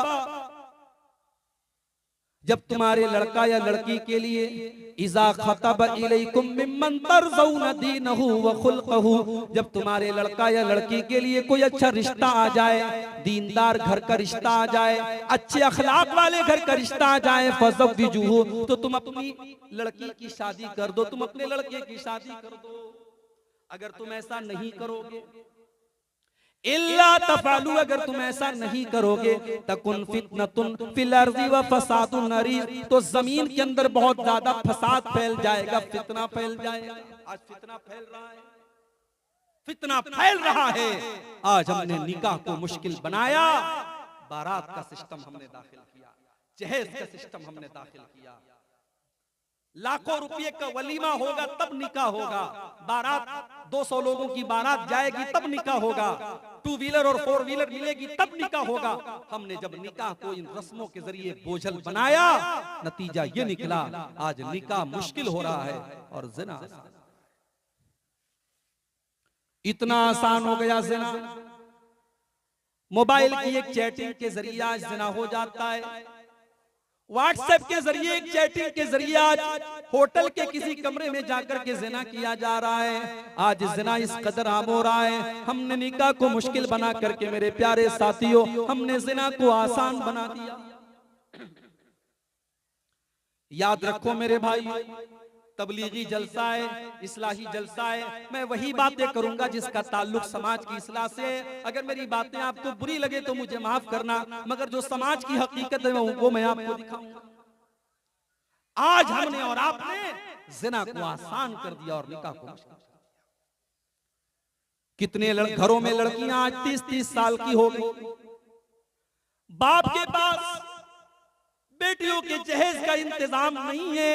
जब तुम्हारे लड़का या लड़की के लिए, इज़ा खतब इलैकुम मिम्मन तरज़ौना दीनहु व खुल्क़हु, जब तुम्हारे लड़का या लड़की के लिए कोई अच्छा रिश्ता आ जाए, दीनदार घर का रिश्ता आ जाए, अच्छे अखलाक वाले घर का रिश्ता आ जाए, फज़व्विजुहु, तो तुम अपनी लड़की की शादी कर दो, तुम अपने लड़के की शादी कर दो। अगर तुम ऐसा नहीं करोगे, इल्ला तफालू, अगर तुम ऐसा नहीं करोगे, तकुन फितनतुन फिल अर्ज़ि व फसादुन अरीज़, तो जमीन के अंदर बहुत ज्यादा फसाद फैल जाएगा, फितना फैल जाएगा। आज फितना फैल रहा है, फितना फैल रहा है। आज हमने निकाह को मुश्किल बनाया, बारात का सिस्टम हमने दाखिल किया, जहेज का सिस्टम हमने दाखिल किया। लाखों रुपये का वलीमा होगा तब निकाह होगा, बारात 200 लोगों की बारात जाएगी तब निकाह होगा, 2 व्हीलर और 4 व्हीलर मिलेगी तब निकाह होगा। हमने जब निकाह को इन रस्मों के जरिए बोझल बनाया, नतीजा ये निकला आज निकाह मुश्किल हो रहा है और ज़िना इतना आसान हो गया। ज़िना मोबाइल की एक चैटिंग के जरिए आज ज़िना हो जाता है, व्हाट्सएप के जरिए एक चैटिंग के जरिए आज होटल के किसी कमरे में जाकर के ज़िना किया जा रहा है। आज ज़िना इस कदर आम हो रहा है, हमने निकाह को मुश्किल बना करके मेरे प्यारे साथियों हमने ज़िना को आसान बना दिया। याद रखो मेरे भाई, तबलीगी जलसा है, इस्लाही जलसा है, मैं वही बातें करूंगा जिसका ताल्लुक समाज की इस्लाह से है। अगर मेरी बातें आपको बुरी लगे तो मुझे माफ करना, मगर जो समाज की हकीकत है वो मैं आपको दिखाऊंगा। आज हमने और आपने ज़िना को आसान कर दिया और निकाह को मुश्किल। कितने घरों में लड़कियां आज 30-30 साल की हो गई, बाप के पास बेटियों के जहेज का इंतजाम नहीं है,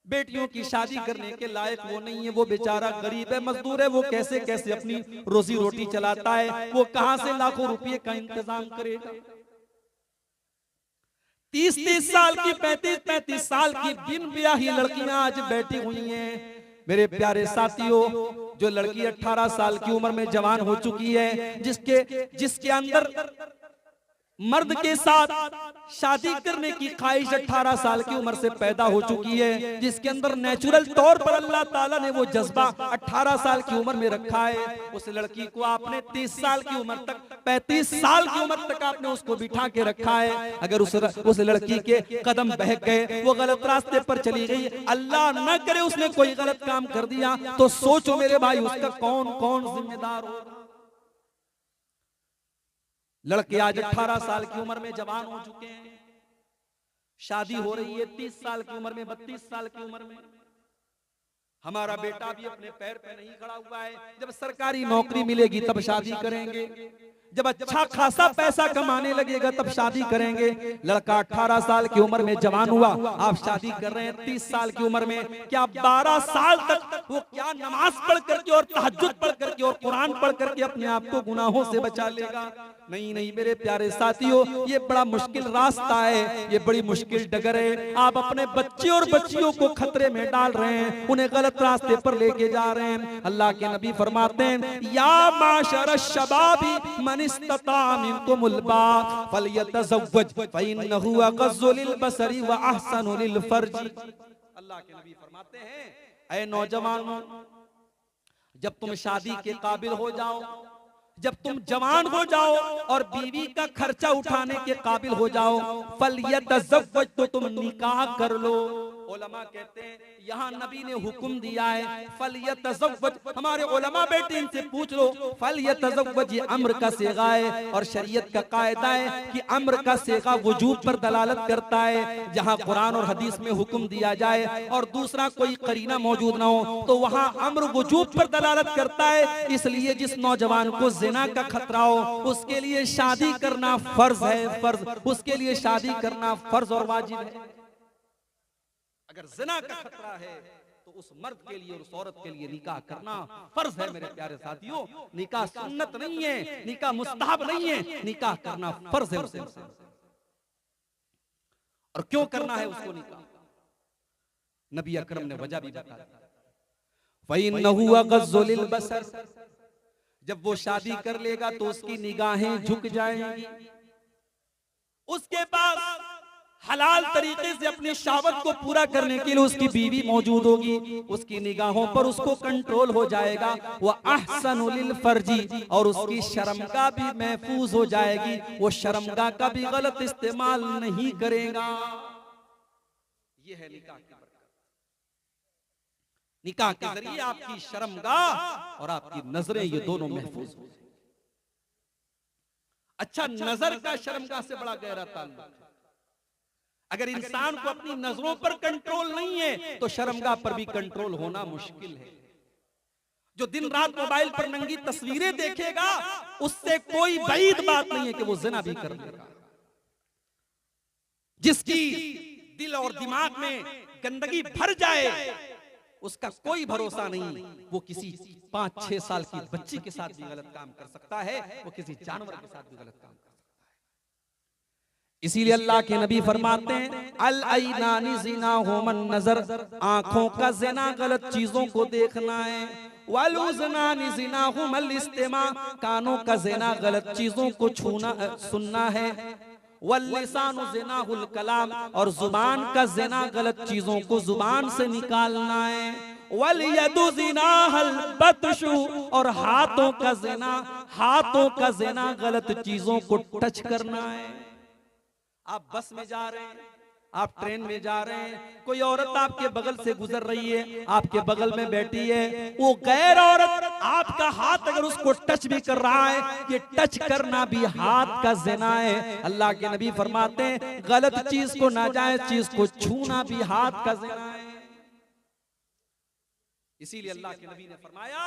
बेटियों की शादी करने के लायक वो नहीं है, वो बेचारा गरीब है, मजदूर है, वो कैसे कैसे अपनी रोजी रोटी चलाता है, वो कहां से लाखों रुपए का इंतजाम करेगा। 30-30 साल की 35-35 साल की बिन ब्याही लड़कियां आज बैठी हुई हैं। मेरे प्यारे साथियों, जो लड़की 18 साल की उम्र में जवान हो चुकी है, जिसके अंदर मर्द के साथ शादी करने की ख्वाहिश 18 साल की उम्र से पैदा हो चुकी है, जिसके अंदर नेचुरल तौर पर अल्लाह ताला ने वो जज्बा 18 साल की उम्र में रखा है, उस लड़की को आपने 30 साल की उम्र तक 35 साल की उम्र तक आपने उसको बिठा के रखा है। अगर उस लड़की के कदम बहक गए, वो गलत रास्ते पर चली गई, अल्लाह न करे उसने कोई गलत काम कर दिया, तो सोचो मेरे भाई उसका कौन कौन जिम्मेदार होगा। लड़के आज 18 साल की उम्र में जवान हो चुके हैं, शादी हो रही है 30 साल की उम्र में, 32 साल की उम्र में। हमारा बेटा भी अपने पैर पे नहीं खड़ा हुआ है, जब सरकारी नौकरी मिलेगी तब शादी करेंगे, जब अच्छा खासा पैसा कमाने लगेगा तब शादी करेंगे। लड़का 18 साल की उम्र में जवान हुआ, आप शादी कर रहे हैं 30 साल की उम्र में, क्या 12 साल तक वो क्या नमाज पढ़ करके और तहज्जुद पढ़ करके और कुरान पढ़ करके अपने आप को गुनाहों से बचा लेगा? नहीं नहीं मेरे प्यारे साथियों, ये बड़ा मुश्किल रास्ता है, ये बड़ी मुश्किल डगर है। आप अपने बच्चे और बच्चियों को खतरे में डाल रहे हैं, उन्हें गलत रास्ते पर लेके जा रहे हैं। अल्लाह के नबी फरमाते हैं, या माशर शबाबी मन इस्तता मिनकुमुल बाअ फलयतज़व्वज फइन्नहु अग़ज़्ज़ु लिलबसरि व अहसनु लिलफर्ज। अल्लाह के नबी फरमाते हैं, ऐ नौजवानों, जब तुम शादी के काबिल हो जाओ, जब तुम जवान हो जाओ और बीवी का खर्चा उठाने के काबिल हो जाओ, फलयतज़व्वज, तो तुम निकाह कर लो। उलमा कहते हैं यहाँ नबी ने हुक्म दिया है फलयतज़व्वज, हमारे उलमा बेटे इनसे पूछ लो, फलयतज़व्वज ये अम्र का सेगा है और शरीयत का कायदा है कि अम्र का सेगा वजूब पर दलालत करता है। जहाँ कुरान और हदीस में हुक्म दिया जाए और दूसरा कोई करीना मौजूद ना हो तो वहाँ अम्र वजूब पर दलालत करता है। इसलिए जिस नौजवान को ज़िना का खतरा हो उसके लिए शादी करना फर्ज है, फर्ज, उसके लिए शादी करना फर्ज और वाजिब है। अगर ज़िना का खतरा है तो उस मर्द के लिए और उस औरत के लिए निकाह करना फर्ज है। मेरे प्यारे साथियों, निकाह सुन्नत नहीं है, निकाह मुस्तहब नहीं है, निकाह करना फर्ज है उसे। और क्यों करना है उसको निकाह? नबी अकरम ने वजह भी बताया, फ़इन्नहु अग़ज़्ज़ु लिलबसर, जब वो शादी कर लेगा तो उसकी निगाहें झुक जाएंगी, उसके पास हलाल तरीके से अपनी शहवत को पूरा करने के लिए उसकी बीवी मौजूद होगी, उसकी निगाहों पर उसको कंट्रोल हो जाएगा। वह अहसनु लिल फर्जी, और उसकी शर्मगाह भी महफूज हो जाएगी, वो शर्मगाह का भी गलत इस्तेमाल नहीं करेगा। ये है निकाह की बरकत। निकाह के जरिए आपकी शर्मगाह और आपकी नजरें ये दोनों महफूज हो। अच्छा, नजर का शर्मगाह से बड़ा गहरा ताल्लुक है। अगर इंसान को अपनी नजरों पर कंट्रोल नहीं है तो शर्मगाह पर भी कंट्रोल होना मुश्किल है। जो दिन रात मोबाइल पर नंगी तस्वीरें देखेगा उससे कोई बईद बात नहीं है कि वो ज़िना भी कर लेगा। जिसकी दिल और दिमाग में गंदगी भर जाए, उसका कोई भरोसा नहीं। वो किसी 5-6 साल की बच्ची के साथ भी गलत काम कर सकता है, वो किसी जानवर के साथ भी गलत काम कर सकता है। इसीलिए अल्लाह के नबी फरमाते हैं अल ऐनानी ज़िनाहुमन नज़र, आंखों का ज़िना गलत चीजों को देखना है। वल उज़नानी ज़िनाहुमल इस्तिमा, कानों का ज़िना गलत चीजों को छूना सुनना है। वल लिसानु ज़िनाहुल कलाम, और जुबान का ज़िना गलत चीजों को जुबान से निकालना है। वल यदु ज़िनाहल बत्शु, और हाथों का ज़िना गलत चीजों को टच करना है। आप बस में जा रहे हैं, आप ट्रेन में जा रहे हैं, कोई औरत आपके बगल से गुजर रही है, आपके बगल में बैठी है, वो गैर औरत आपका हाथ अगर उसको टच भी कर रहा है, ये टच करना भी हाथ का ज़िना है। अल्लाह के नबी फरमाते हैं गलत चीज को, नाजायज चीज को छूना भी हाथ का ज़िना है। इसीलिए अल्लाह के नबी ने फरमाया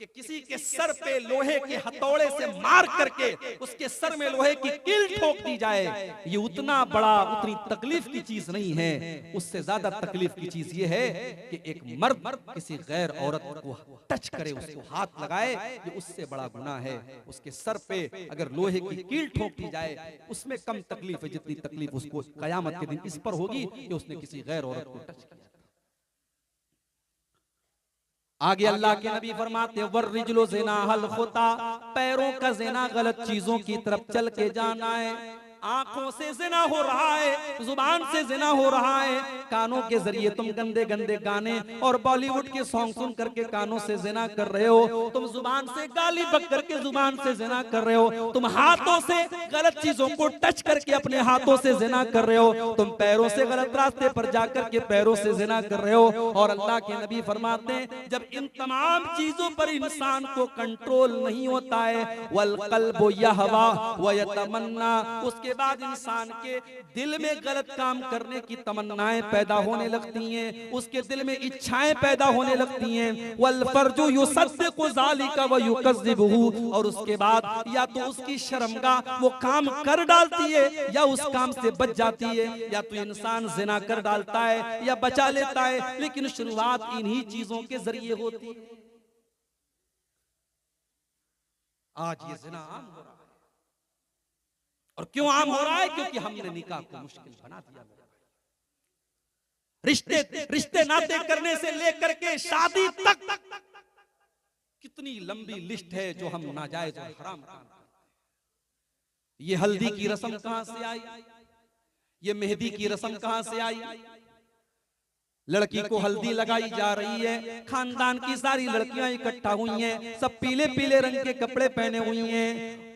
कि किसी के सर पे लोहे के हथौड़े से मार करके उसके सर में लोहे की कील ठोक दी जाए, ये उतनी तकलीफ की चीज नहीं है। उससे ज्यादा तकलीफ की चीज ये है कि एक मर्द किसी गैर औरत को टच करे, उसको हाथ लगाए, ये उससे बड़ा गुनाह है। उसके सर पे अगर लोहे की कील ठोक दी जाए, उसमें कम तकलीफ है जितनी तकलीफ उसको कयामत के दिन इस पर होगी कि उसने किसी गैर औरत को टच किया। आगे अल्लाह के नबी फरमाते वर्रिजलो ज़िनाहल खुता, पैरों का ज़िना गलत चीजों की तरफ चल के जाना है। आंखों से ज़िना हो रहा है, जुबान से ज़िना हो रहा है, कानों के जरिए तुम गंदे गंदे गाने और बॉलीवुड के सॉन्ग सुन करके कानों से ज़िना कर रहे हो, तुम जुबान से गाली बक करके जुबान से ज़िना कर रहे हो, तुम हाथों से गलत चीजों को टच करके अपने हाथों से ज़िना कर रहे हो, तुम पैरों से गलत रास्ते पर जाकर के पैरों से ज़िना कर रहे हो। और अल्लाह के नबी फरमाते हैं जब इन तमाम चीजों पर इंसान को कंट्रोल नहीं होता है, वल क़ल्बु यहवा व यतमन्ना, उसके बाद इंसान के दिल में गलत काम करने की तमन्नाएं पैदा होने लगती हैं, उसके दिल में इच्छाएं पैदा होने लगती हैं। वल फर्जु युसद्दिकु ज़ालिका व युकज़्ज़िबुहु, और उसके बाद या तो उसकी शर्मगाह वो काम कर डालती है या उस काम से बच जाती है, या तो इंसान ज़िना कर डालता है या बचा लेता है, लेकिन शुरुआत इन्हीं चीजों के जरिए होती है। आज ये ज़िना आम हो रहा है, और क्यों आम हो रहा है? क्योंकि हमने निकाह को मुश्किल बना दिया। रिश्ते नाते करने से लेकर के शादी तक कितनी लंबी लिस्ट है जो हम नाजायज और हराम काम करते हैं। ये हल्दी की रस्म कहां से आई? ये मेहंदी की रस्म कहां से आई? लड़की को हल्दी लगाई जा रही है, खानदान की सारी लड़कियां इकट्ठा हुई हैं, सब पीले पीले रंग के कपड़े पहने हुई हैं।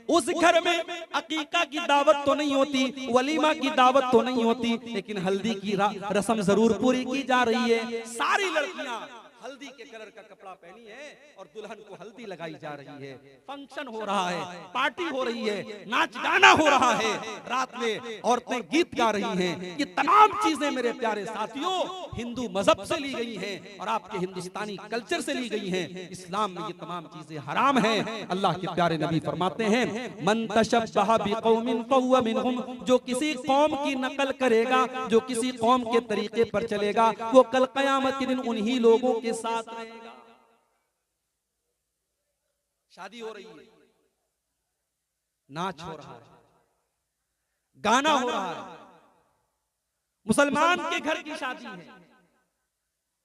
उस घर में अकीका की दावत तो नहीं होती, वलीमा की दावत तो नहीं होती, लेकिन हल्दी की रस्म जरूर पूरी की जा रही है। सारी लड़कियां हल्दी के कलर का कपड़ा पहनी है और दुल्हन को हल्दी लगाई जा रही है। फंक्शन हो रहा है, पार्टी हो रही है, नाच गाना हो रहा है, रात में औरतें गीत गा रही हैं। ये तमाम चीजें मेरे प्यारे साथियों हिंदू मजहब से ली गई हैं और आपके हिंदुस्तानी कल्चर से ली गई हैं। इस्लाम में ये तमाम चीजें हराम हैं। अल्लाह के प्यारे नबी फरमाते हैं मन तशब्बह बिकौमिन फहुव मिनहुम, जो किसी कौम की नकल करेगा, जो किसी कौम के तरीके पर चलेगा, वो कल कयामत के दिन उन्हीं लोगों के साथ रहेगा। शादी हो रही है, नाच हो रहा है, गाना हो रहा है, मुसलमान के घर की शादी है,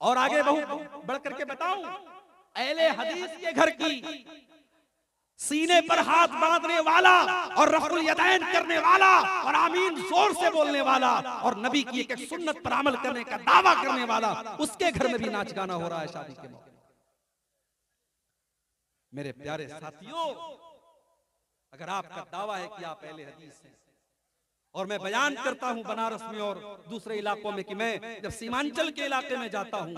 और आगे बहुत बढ़ करके बताऊं अहले हदीस के घर की, सीने पर हाथ बांधने वाला और रफ़ुल यदैन करने वाला और आमीन जोर से बोलने वाला और नबी की एक सुन्नत पर अमल करने का दावा करने वाला, उसके घर में भी नाच गाना हो रहा है शादी के मौके। मेरे प्यारे साथियों, अगर आपका दावा है कि आप अहले हदीस हैं, और मैं बयान करता हूं बनारस में और दूसरे इलाकों में कि मैं जब सीमांचल के इलाके में जाता हूं,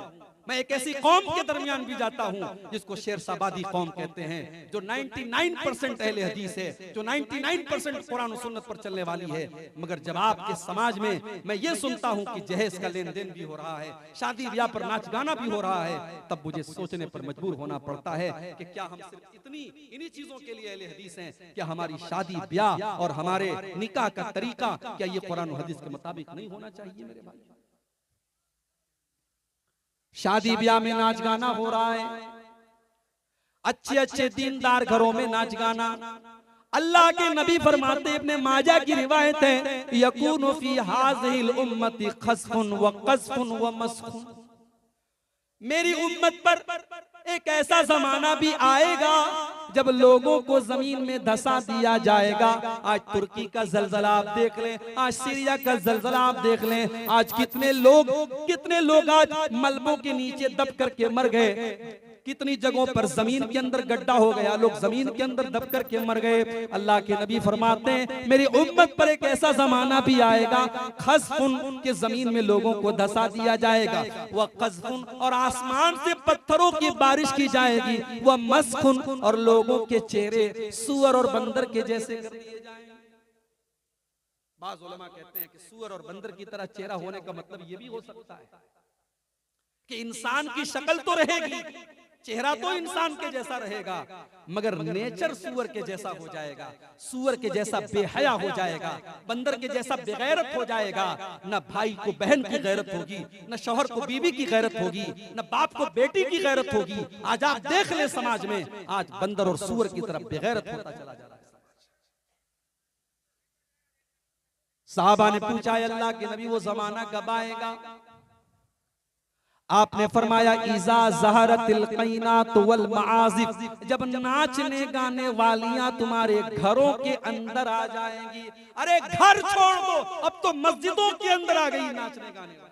मैं एक ऐसी कौम के दरमियान भी जाता हूं जिसको शेरशाबादी कौम कहते हैं, जो 99% अहले हदीस है, जो 99% कुरान और सुन्नत पर चलने वाली है। मगर जब आपके समाज में मैं ये सुनता हूं कि जहेज का लेन देन भी हो रहा है, शादी ब्याह पर नाच गाना भी हो रहा है, तब मुझे सोचने पर मजबूर होना पड़ता है कि क्या हम सिर्फ इन्हीं चीजों के लिए अहले हदीस हैं? क्या हमारी शादी ब्याह और हमारे निकाह का तरीका तरीका क्या ये कुरान और हदीस के मुताबिक नहीं होना चाहिए मेरे भाई? शादी ब्याह में नाच गाना हो रहा है, अच्छे अच्छे दीनदार घरों में नाच गाना। अल्लाह के नबी फरमाते, इब्ने माजा की रिवायत है, यकूनु फी हाज़िहिल उम्मती खस्फुन व क़ज़्फ़ुन व मस्ख़ुन, मेरी उम्मत पर एक ऐसा जमाना भी आएगा जब लोगों को जमीन में धसा दिया जाएगा। आज तुर्की का जलजला आप देख लें, आज सीरिया का जलजला आप देख लें, आज कितने लोग आज मलबों के नीचे दब करके मर गए, कितनी जगहों पर जमीन के अंदर गड्ढा हो गया, लोग जमीन के अंदर दब करके मर गए। अल्लाह के नबी फरमाते हैं, मेरी उम्मत पर एक ऐसा जमाना भी आएगा, खस्फुन के जमीन में लोगों को धसा दिया जाएगा, वह क़ज़्फ़ुन और आसमान से पत्थरों की बारिश की जाएगी, वह मस्ख़ुन और लोगों के चेहरे सूअर और बंदर के जैसे कर दिए जाएंगे। बाज़ उलमा कहते हैं कि सूअर और बंदर की तरह चेहरा होने का मतलब यह भी हो सकता है कि इंसान की शक्ल तो रहेगी, चेहरा तो इंसान के जैसा रहेगा, मगर नेचर सूअर के जैसा हो जाएगा, सूअर के जैसा बेहया हो जाएगा, बंदर के जैसा बेगैरत हो जाएगा। न भाई को बहन की गैरत होगी, न शौहर को बीवी की गैरत होगी, न बाप को बेटी की गैरत होगी। आज आप देख ले समाज में आज बंदर और सूअर की तरफ बेगैरत होता चला जा रहा है। साहबा ने पूछा, अल्लाह के नबी वो जमाना कब आएगा? आपने फरमाया, इज़ा ज़हरतिल क़ैनात वल मआज़िफ़, जब नाचने गाने वालियां तुम्हारे घरों के अंदर आ जाएंगी। अरे घर छोड़ दो, अब तो मस्जिदों के अंदर आ गई नाचने गाने वाली।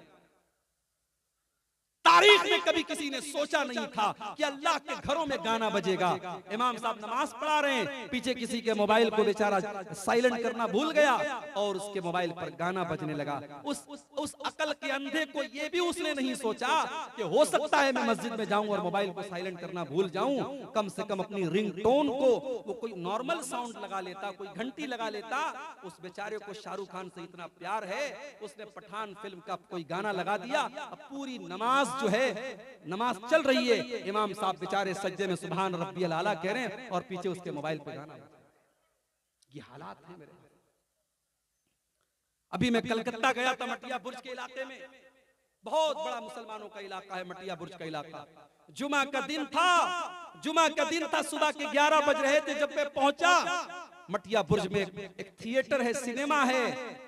तारीख में कभी किसी ने सोचा नहीं था कि अल्लाह के घरों में गाना बजेगा। इमाम साहब नमाज पढ़ा रहे हैं, पीछे किसी के मोबाइल को बेचारा साइलेंट करना भूल गया और उसके मोबाइल पर गाना बजने लगा। उस अकल के अंधे को ये भी उसने नहीं सोचा कि हो सकता है मैं मस्जिद में जाऊं और मोबाइल को साइलेंट करना भूल जाऊं, कम से कम अपनी रिंगटोन को वो कोई नॉर्मल साउंड लगा लेता, कोई घंटी लगा लेता। उस बेचारे को शाहरुख खान से इतना प्यार है, उसने पठान फिल्म का कोई गाना लगा दिया। अब पूरी नमाज जो है, नमाज चल रही है, इमाम साहब बेचारे सज्जे में सुभान रब्बियल आला कह रहे हैं और पीछे उसके मोबाइल पे गाना। ये हालात है मेरे। अभी मैं कलकत्ता गया था, मटिया बुर्ज के इलाके में, बहुत बड़ा मुसलमानों का इलाका है मटिया बुर्ज का इलाका। जुमा का दिन था, सुबह के 11 बज रहे थे जब मैं पहुंचा। मटिया बुर्ज में एक थिएटर है, सिनेमा है।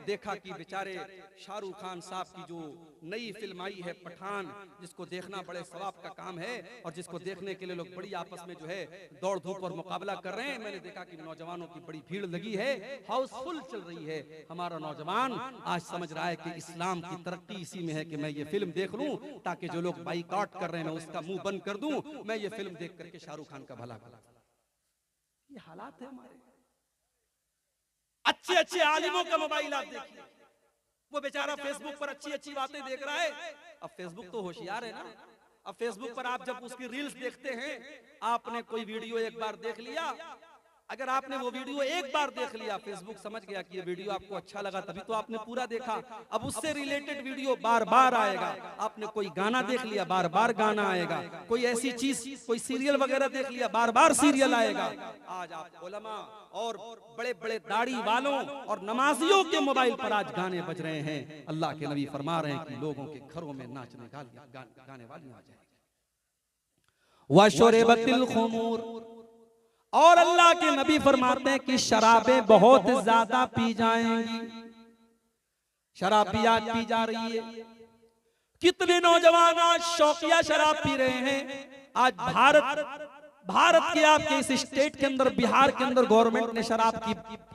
देखा कि बेचारे शाहरुख खान साहब की जो नई फिल्म आई है पठान, जिसको देखना बड़े सवाब का काम है और जिसको देखने के लिए लोग बड़ी आपस में जो है दौड़ धूप और मुकाबला कर रहे हैं। मैंने देखा कि नौजवानों की बड़ी भीड़ लगी है, हाउसफुल चल रही है। हमारा नौजवान आज समझ रहा है कि इस्लाम की तरक्की इसी में है कि मैं ये फिल्म देख लूं, ताकि जो लोग बाइकआउट कर रहे हैं मैं उसका मुंह बंद कर दूं, मैं ये फिल्म देख करके शाहरुख खान का भला करूं। ये हालात है हमारे। अच्छे अच्छे आलिमों का मोबाइल आप देखिए, वो बेचारा फेसबुक पर अच्छी अच्छी बातें देख रहा है। अब फेसबुक तो होशियार है ना, अब फेसबुक पर आप जब उसकी रील्स देखते हैं, आपने कोई वीडियो एक बार देख लिया, अगर आपने वो वीडियो एक बार देख लिया, फेसबुक समझ गया कि ये वीडियो आपको अच्छा लगा, तभी तो आपने पूरा देखा। अब उससे रिलेटेड वीडियो बार बार आएगा। आपने कोई गाना देख लिया, बार बार गाना आएगा। कोई ऐसी चीज, कोई सीरियल वगैरह देख लिया, बार बार सीरियल आएगा। आज आप उलमा और बड़े बड़े दाढ़ी वालों और नमाजियों के मोबाइल पर आज गाने बज रहे हैं। अल्लाह के नबी फरमा रहे हैं कि लोगों के घरों में नाचने गाने वाली आ जाएगी। वशुरिबतिल खुमूर, और अल्लाह के नबी फरमाते हैं कि शराबें बहुत ज्यादा पी जाएंगी। शराब भी आज पी जा रही है। कितने नौजवान आज शौकिया शराब पी रहे हैं। आज भारत के आपके इस स्टेट के अंदर, बिहार के अंदर गवर्नमेंट ने शराब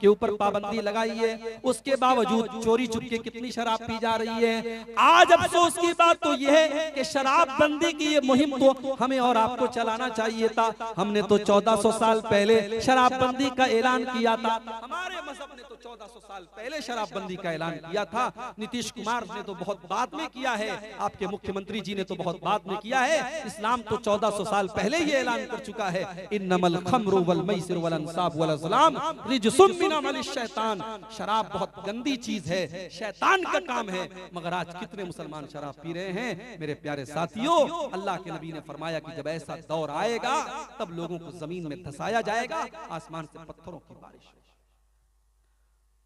के ऊपर पाबंदी लगाई है, उसके बावजूद चोरी चुपके कितनी शराब पी जा रही है। आज अफसोस की बात तो यह है कि शराब बंदी की ये मुहिम तो हमें और आपको चलाना चाहिए था। हमने तो 1400 साल पहले शराब बंदी का ऐलान किया था। हमारे मजहब ने तो 1400 साल पहले शराब बंदी का ऐलान किया था। नीतीश कुमार ने तो बहुत बाद में किया है, आपके मुख्यमंत्री जी ने तो बहुत बाद में किया है। इस्लाम तो 1400 साल पहले ही ऐलान कर चुका है, इन्नमल खम्रु वल मैसिर वल अंसाब वल अज़लाम रिजसुम मिन अमलि शैतान। शराब बहुत गंदी चीज है, शैतान का काम है। मगर आज कितने मुसलमान शराब पी रहे हैं। मेरे प्यारे साथियों, अल्लाह के नबी ने फरमाया कि जब ऐसा दौर आएगा तब लोगों को जमीन में धसाया जाएगा, आसमान से पत्थरों की बारिश।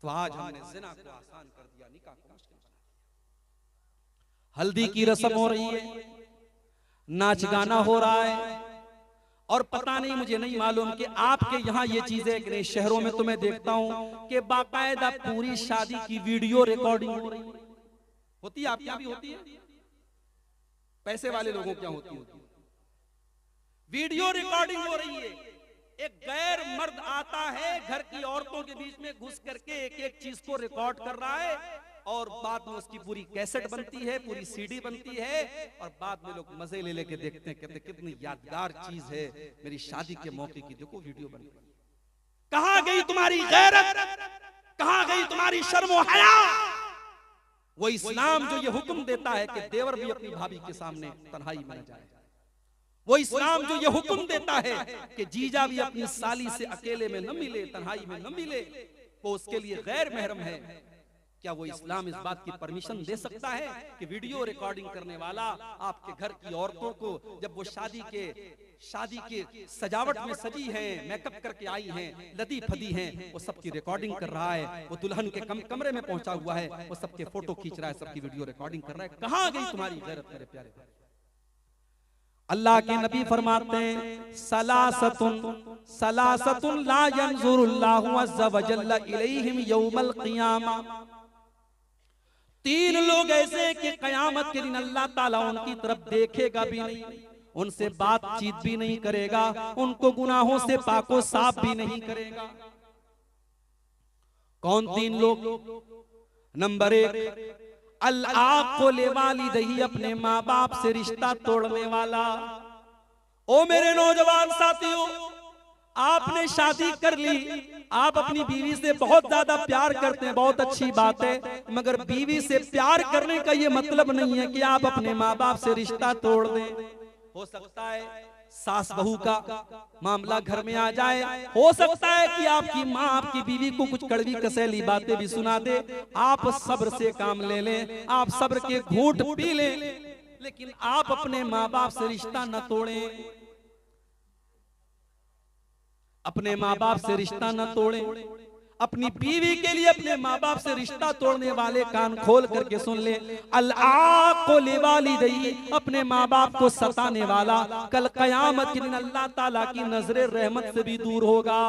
तो आज हमने ज़िना को आसान कर दिया, निकाह को मुश्किल बना दिया। हल्दी की रस्म हो रही है, नाच गाना हो रहा है, और पता नहीं, मुझे नहीं मालूम कि आपके यहाँ ये चीजें कि नहीं। शहरों में तो मैं देखता हूँ कि बाकायदा पूरी शादी की वीडियो रिकॉर्डिंग हो रही होती है। आपके यहाँ भी होती है? पैसे वाले लोगों क्या होती है? वीडियो रिकॉर्डिंग हो रही है। एक गैर मर्द आता है घर की औरतों के बीच में घुस करके एक एक चीज को रिकॉर्ड कर रहा है, और बाद में उसकी पूरी कैसेट बनती है, पूरी सीडी बनती है, और बाद में लोग मजे ले लेके देखते हैं, कहते कितनी यादगार चीज है, मेरी शादी के मौके की देखो वीडियो बन गई। कहां गई तुम्हारी गैरत, कहां गई तुम्हारी शर्म और हया? वो इस्लाम जो ये हुक्म देता है कि देवर भी अपनी भाभी के सामने तन्हाई में न जाए, वो इस्लाम जो ये हुक्म देता है कि जीजा भी अपनी साली से अकेले में न मिले, तन्हाई में न मिले, वो उसके लिए गैर महरम है। क्या वो इस्लाम इस बात की परमिशन दे सकता है कि वीडियो रिकॉर्डिंग करने वाला आपके घर की औरतों को, जब वो शादी के सजावट में सजी हैं, मेकअप करके आई हैं, लदी फदी हैं, वो सबकी रिकॉर्डिंग कर रहा है, वो दुल्हन के कमरे में पहुंचा हुआ है, वो सबके फोटो खींच रहा है, सबकी वीडियो रिकॉर्डिंग कर रहा है? कहां गई तुम्हारी गैरत मेरे प्यारे भाई? अल्लाह के नबी फरमाते हैं, सलासतुन ला यंजुरुल्लाहु अज़्ज़ा व जल्ला इलैहिम यौमल क़ियामा। 3 लोग ऐसे कि कयामत के दिन अल्लाह ताला उनकी तरफ देखेगा भी नहीं, उनसे बातचीत भी नहीं करेगा, उनको गुनाहों से पाको साफ भी नहीं करेगा। कौन 3 लोग? नंबर 1, अल-आक़ु लिवालिदैहि, अपने माँ बाप से रिश्ता तोड़ने वाला। ओ मेरे नौजवान साथियों, आपने शादी कर ली, आप अपनी बीवी से बहुत ज्यादा प्यार करते हैं, बहुत अच्छी बात है, मगर बीवी से प्यार करने का ये मतलब नहीं है कि आप अपने माँ बाप से रिश्ता तोड़ दें। हो सकता है सास बहू का मामला घर में आ जाए, हो सकता है कि आपकी माँ आपकी बीवी को कुछ कड़वी कसैली बातें भी सुना दे, आप सब्र से काम ले लें, आप सब्र के घूंट पी लें, लेकिन आप अपने माँ बाप से रिश्ता न तोड़ें, अपने माँ बाप से रिश्ता न तोड़ें। अपनी बीवी के लिए अपने माँ बाप से रिश्ता तोड़ने वाले कान खोल करके सुन ले, अल-आक़ु लिवालिदैहि, अपने माँ बाप को सताने वाला कल कयामत के दिन अल्लाह ताला की नजरे रहमत से भी दूर होगा।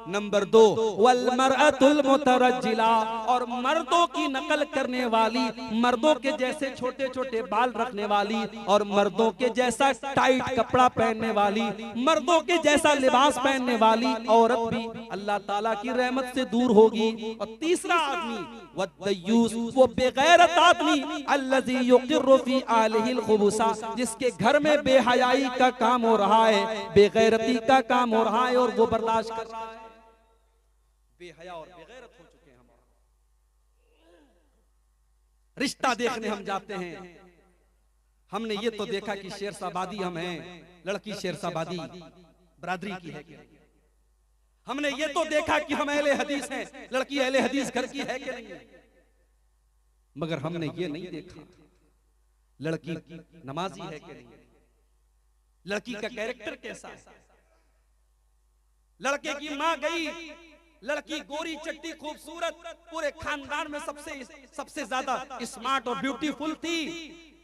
नंबर 2, वल मरअतुल मुतरज्जिला, और मर्दों की नकल करने वाली, मर्दों के जैसे छोटे छोटे बाल रखने वाली, और मर्दों के जैसा टाइट कपड़ा पहनने वाली, मर्दों के जैसा लिबास पहनने वाली औरत भी अल्लाह ताला की रहमत से दूर होगी। और तीसरा आदमी वद्दयूस, वो बेगैरत आदमी, अल्लज़ी युक़िर्रु फ़ी आलिहिल खुबुसा, जिसके घर में बेहयाई का काम हो रहा है, बेगैरती का काम हो रहा है, और वो बर्दाश्त कर रहा है। बेहया और बेगैरत हो चुके हैं हम। रिश्ता देखने हम जाते हैं, हमने ये तो देखा कि शेरशाबादी हम हैं, लड़की शेरशाबादी बरादरी की है। हमने ये तो देखा कि हम अहले हदीस हैं, लड़की अहले हदीस घर की है कि नहीं, मगर हमने ये नहीं देखा लड़की नमाजी है कि नहीं, लड़की का कैरेक्टर कैसा है। लड़के की माँ गई, लड़की गोरी चट्टी खूबसूरत, पूरे खानदान में सबसे ज्यादा स्मार्ट और ब्यूटीफुल थी।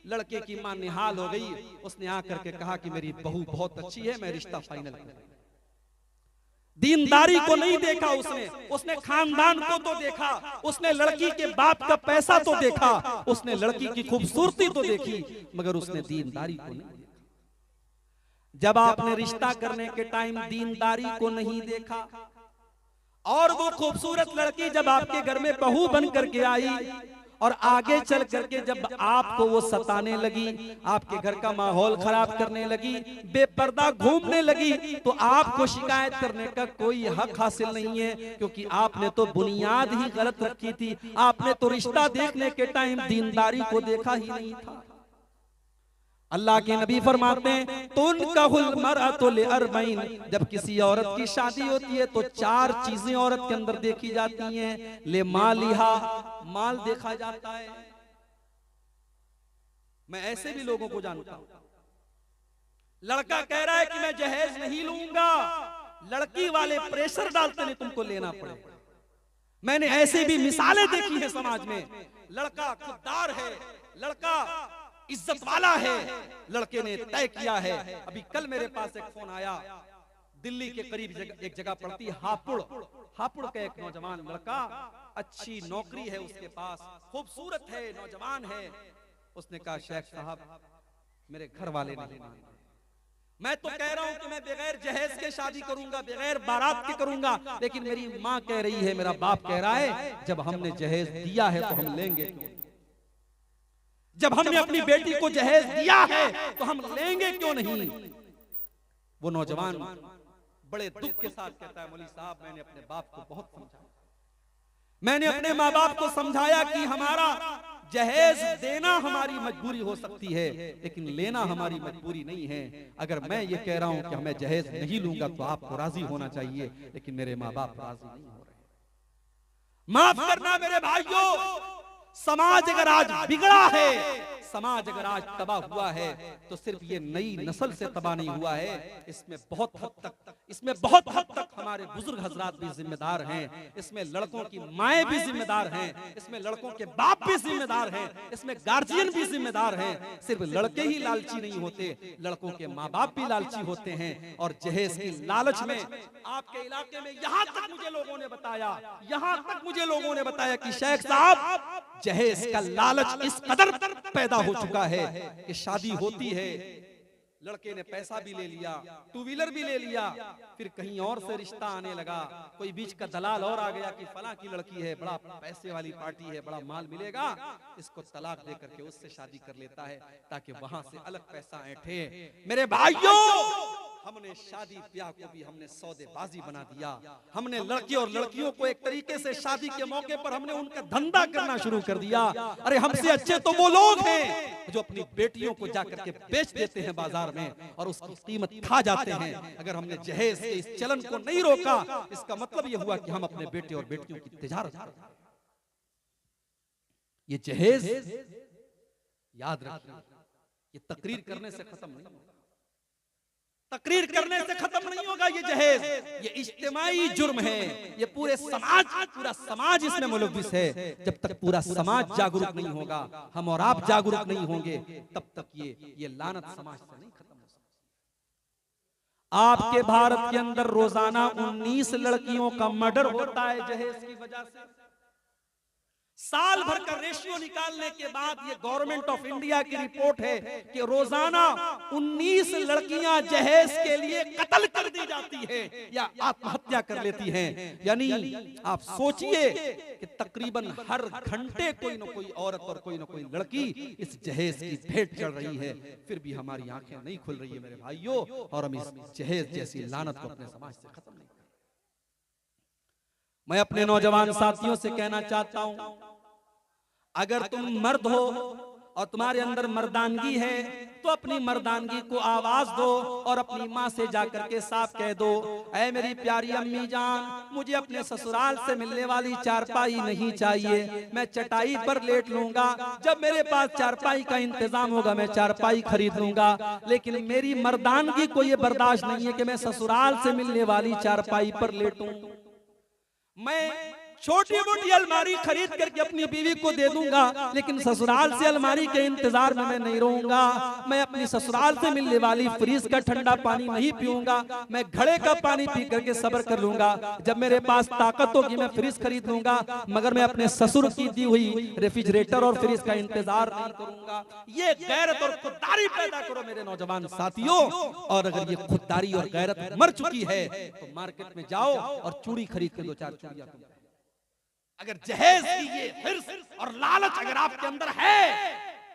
लड़के की माँ निहाल हो गई, उसने आकर के कहा कि मेरी बहू बहुत अच्छी है, मैं रिश्ता फाइनल कर। दीनदारी को नहीं देखा उसने खानदान को तो देखा, उसने लड़की के बाप का पैसा तो देखा, उसने लड़की की खूबसूरती तो देखी, मगर उसने दीनदारी को नहीं देखा। जब आपने रिश्ता करने के टाइम दीनदारी को नहीं देखा, और वो खूबसूरत लड़की जब आपके घर में बहू बन करके आई, और आगे चल करके जब आपको वो सताने लगी, आपके घर का माहौल खराब करने लगी, बेपर्दा घूमने लगी, तो आपको शिकायत करने का कोई हक हासिल नहीं है, क्योंकि आपने तो बुनियाद ही गलत रखी थी। आपने तो रिश्ता देखने के टाइम दीनदारी को देखा ही नहीं था। अल्लाह के नबी फरमाते हैं, तुनकाहुल मरअतु लिअरबईन, जब किसी औरत की शादी होती है तो 4 चीजें औरत के अंदर देखी जाती हैं। ले मालिहा, माल देखा जाता है। मैं ऐसे भी लोगों को जानता हूं, लड़का कह रहा है कि मैं जहेज नहीं लूंगा, लड़की वाले प्रेशर डालते नहीं तुमको लेना पड़ेगा। मैंने ऐसी भी मिसालें देखी हैं समाज में। लड़का खुददार है, लड़का इज्जत वाला है, लड़के ने तय किया है। अभी कल मेरे पास एक फोन आया, दिल्ली के करीब एक जगह पड़ती है हापुड़, हापुड़ का एक नौजवान लड़का, अच्छी नौकरी है उसके पास, खूबसूरत है, नौजवान है। उसने कहा शेख साहब मेरे घर वाले नहीं मानते, मैं तो कह रहा हूं कि मैं बगैर जहेज के शादी करूंगा, बगैर बारात के करूंगा, लेकिन मेरी माँ कह रही है, मेरा बाप कह रहा है जब हमने जहेज दिया है तो हम लेंगे क्यों? जब हमने अपनी बेटी को जहेज दिया है तो हम लेंगे क्यों नहीं? वो नौजवान बड़े दुख के साथ कहता है मौलवी साहब मैंने अपने बाप को बहुत समझाया, मैंने अपने माँ बाप को समझाया कि हमारा जहेज देना हमारी मजबूरी हो सकती है, लेकिन लेना हमारी मजबूरी नहीं है। अगर मैं ये कह रहा हूं कि मैं जहेज नहीं लूंगा तो आपको राजी होना चाहिए, लेकिन मेरे माँ बाप राजी नहीं हो रहे। माफ करना मेरे भाइयों, समाज अगर आज बिगड़ा है, समाज अगर आज तबाह हुआ है तो सिर्फ ये नई नस्ल से तबाह नहीं हुआ है, इसमें बहुत हद तक हमारे बुजुर्ग हजरात भी जिम्मेदार हैं, इसमें लड़कों की माएं भी जिम्मेदार हैं, इसमें लड़कों के बाप भी जिम्मेदार हैं, इसमें गार्जियन भी जिम्मेदार हैं। सिर्फ लड़के ही लालची नहीं होते, लड़कों के माँ बाप भी लालची होते हैं। और जहेज की लालच में आपके इलाके में यहाँ तक मुझे लोगों ने बताया कि शेख साहब जहेज का लालच इस कदर पैदा हो चुका है कि शादी होती है, लड़के ने पैसा भी ले लिया, टू व्हीलर भी ले लिया, फिर कहीं और से रिश्ता आने लगा, कोई बीच का दलाल और आ गया कि फला की लड़की है, बड़ा पैसे वाली पार्टी है, बड़ा माल मिलेगा, इसको तलाक दे करके उससे शादी कर लेता है ताकि वहां से अलग पैसा ऐंठे। मेरे भाइयों, हमने शादी ब्याह को भी हमने सौदेबाजी बना दिया। हमने लड़के और लड़कियों को एक तरीके से शादी के मौके पर हमने उनका धंधा करना शुरू कर दिया। अरे हमसे अच्छे तो वो लोग हैं जो अपनी बेटियों को जाकर के बेच देते हैं बाजार में और उसकी कीमत खा जाते हैं। अगर हमने जहेज के इस चलन को नहीं रोका, इसका मतलब यह हुआ कि हम अपने बेटे और बेटियों की तिजारत कर रहे हैं। ये जहेज याद रखिए, ये तकरीर करने से खत्म नहीं होगा, तकरीर करने से खत्म नहीं होगा। ये जहेज, ये इज्तिमाई जुर्म है, ये पूरा समाज इसमें मुलव्विस है। जब तक पूरा समाज जागरूक नहीं होगा, हम और आप जागरूक नहीं होंगे, तब तक ये लानत समाज से नहीं खत्म हो सकती। आपके भारत के अंदर रोजाना 19 लड़कियों का मर्डर होता है जहेज की वजह से। साल भर का रेशियो निकालने के बाद ये गवर्नमेंट ऑफ इंडिया की रिपोर्ट है कि रोजाना 19 लड़कियां जहेज के लिए कत्ल कर दी जाती है या आत्महत्या कर लेती हैं। यानी आप सोचिए कि तकरीबन हर घंटे कोई न कोई औरत और कोई न कोई लड़की इस जहेज की भेंट चढ़ रही है। फिर भी हमारी आंखें नहीं खुल रही है मेरे भाइयों, और हम इस जहेज जैसी लानत को अपने समाज से खत्म नहीं कर। मैं अपने नौजवान साथियों से कहना चाहता हूं, अगर तुम मर्द हो और तुम्हारे अंदर मर्दानगी है तो अपनी मर्दानगी को आवाज दो और अपनी माँ से जाकर के साफ कह दो, ऐ मेरी प्यारी अम्मी जान, मुझे अपने ससुराल से मिलने वाली चारपाई नहीं चाहिए, मैं चटाई पर लेट लूंगा। जब मेरे पास चारपाई का इंतजाम होगा मैं चारपाई खरीद लूंगा, लेकिन मेरी मर्दानगी को ये बर्दाश्त नहीं है कि मैं ससुराल से मिलने वाली चारपाई पर लेटूं। मैं छोटी मोटी अलमारी खरीद करके अपनी बीवी को दे दूंगा, लेकिन ससुराल से अलमारी के इंतजार में मैं नहीं रहूंगा। मैं अपनी ससुराल से मिलने वाली फ्रीज का ठंडा पानी नहीं पीऊंगा, मैं घड़े का पानी पी करके सब्र कर लूंगा। जब मेरे पास ताकत होगी मैं फ्रीज खरीद लूंगा, मगर मैं अपने ससुर की दी हुई रेफ्रिजरेटर और फ्रीज का इंतजार नहीं करूंगा। ये गैरत और खुददारी पैदा करो मेरे नौजवान साथियों। और अगर ये खुददारी और गैरत मर चुकी है तो मार्केट में जाओ और चूड़ी खरीद के 2-4 चूड़ियां तुम। अगर जहेज की ये हिर्स और लालच अगर आपके अंदर है